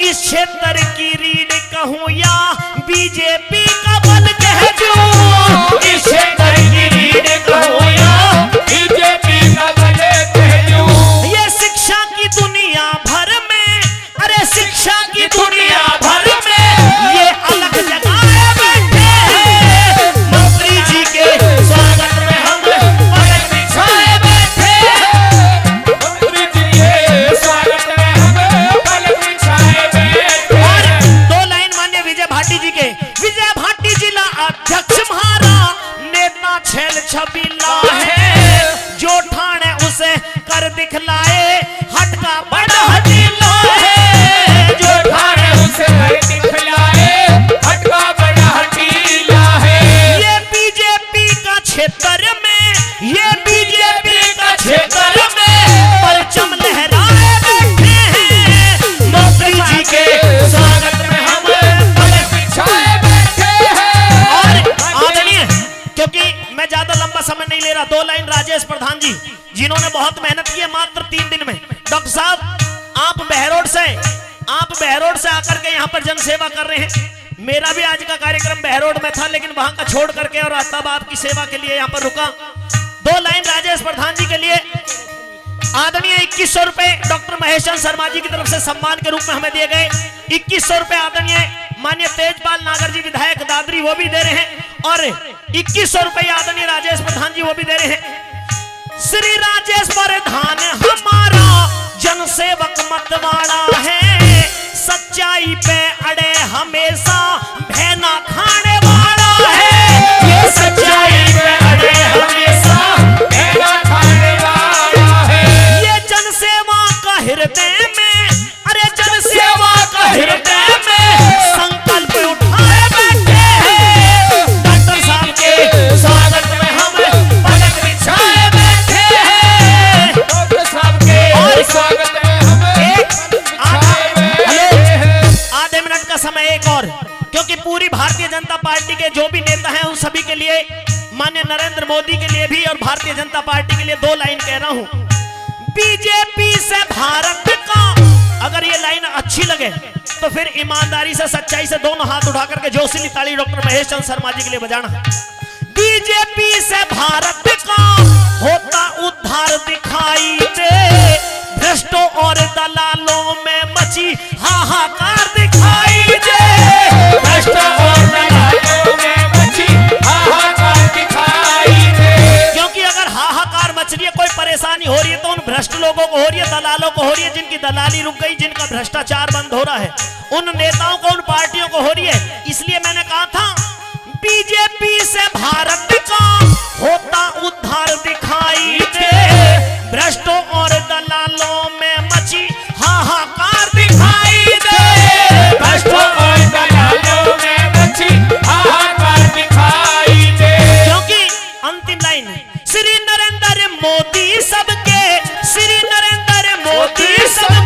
इस क्षेत्र की रीढ़ कहूं या बीजेपी का बल कह दूं। इस क्षेत्र की रीढ़ कहूं या बीजेपी का बल कह दूं। ये शिक्षा की दुनिया भर में, अरे शिक्षा की दुनिया भर में ये अलग जगह बैठे हैं। मंत्री जी के छबीला है, जो ठाणे उसे कर दिखलाए, हटका बड़ा हजीला है, जो ठाणे उसे हर दिखलाए, हटका बड़ा हटीला है। ये बीजेपी का क्षेत्र में, ये बीजेपी का क्षेत्र में परचम लहराए बैठे हैं, मोदी जी के स्वागत में हम पलक बिछाए बैठे हैं। और आदरणीय, क्योंकि मैं ज्यादा लंबा समय नहीं ले रहा, 2 लाइन राजेश प्रधान जी जिन्होंने बहुत मेहनत की है मात्र 3 दिन में। डॉक्टर साहब आप बहरोड से आकर के यहाँ पर जनसेवा कर रहे हैं। मेरा भी आज का कार्यक्रम बहरोड में था, लेकिन वहां का छोड़ करके और तब आपकी सेवा के लिए यहाँ पर रुका। 2 लाइन राजेश प्रधान जी के लिए। आदरणीय 2100 रुपए डॉक्टर महेश चंद्र शर्मा जी की तरफ से सम्मान के रूप में हमें दिए गए। 2100 रुपए आदरणीय माननीय तेजपाल नागर जी विधायक दादरी वो भी दे रहे हैं, और 2100 रुपए आदरणीय राजेश प्रधान जी वो भी दे रहे हैं। श्री राजेश प्रधान हमारा जनसेवक मतवाड़ा है, सच्चाई पे अड़े हमेशा भैना खाने वाला है, ये सच्चाई पे अड़े हमेशा मेरा खाने वाला है। ये जनसेवा का हृदय में, अरे जनसेवा का हृदय में संकल्प उठाए बैठे हैं, डॉक्टर साहब के स्वागत में हम पलक बिछाए बैठे हैं। डॉक्टर साहब के स्वागत में हम आधे मिनट का समय एक और, क्योंकि पूरी भारतीय जनता पार्टी के जो भी नेता हैं उन सभी के लिए, माननीय नरेंद्र मोदी के लिए भी और भारतीय जनता पार्टी के लिए 2 लाइन कह रहा हूं। बीजेपी से भारत का, अगर ये लाइन अच्छी लगे तो फिर ईमानदारी से सच्चाई से दोनों हाथ उठा करके जोशीली ताली डॉक्टर महेश चंद्र शर्मा जी के लिए बजाना। बीजेपी से भारत का होता उद्धार दिखाई दे, भ्रष्टों और दलालों में मची हाहाकार दिखाई दे, भ्रष्टों और दलालों में मची हाहाकार दिखाई दे। क्योंकि अगर हाहाकार मच रही है, कोई परेशानी हो रही है, तो उन भ्रष्ट लोगों को हो रही है, दलालों को हो रही है, जिनकी दलाली रुक गई, जिनका भ्रष्टाचार बंद हो रहा है, उन नेताओं को, उन पार्टियों को हो रही है। इसलिए मैंने कहा था बीजेपी से भारत का होता उद्धार दिखाई दे, भ्रष्टों और दलालों में मची हाहाकार दिखाई दे, भ्रष्टों और दलालों में मची हाहाकार दिखाई दे। क्योंकि अंतिम लाइन, श्री नरेंद्र मोदी सबके, श्री नरेंद्र मोदी सबके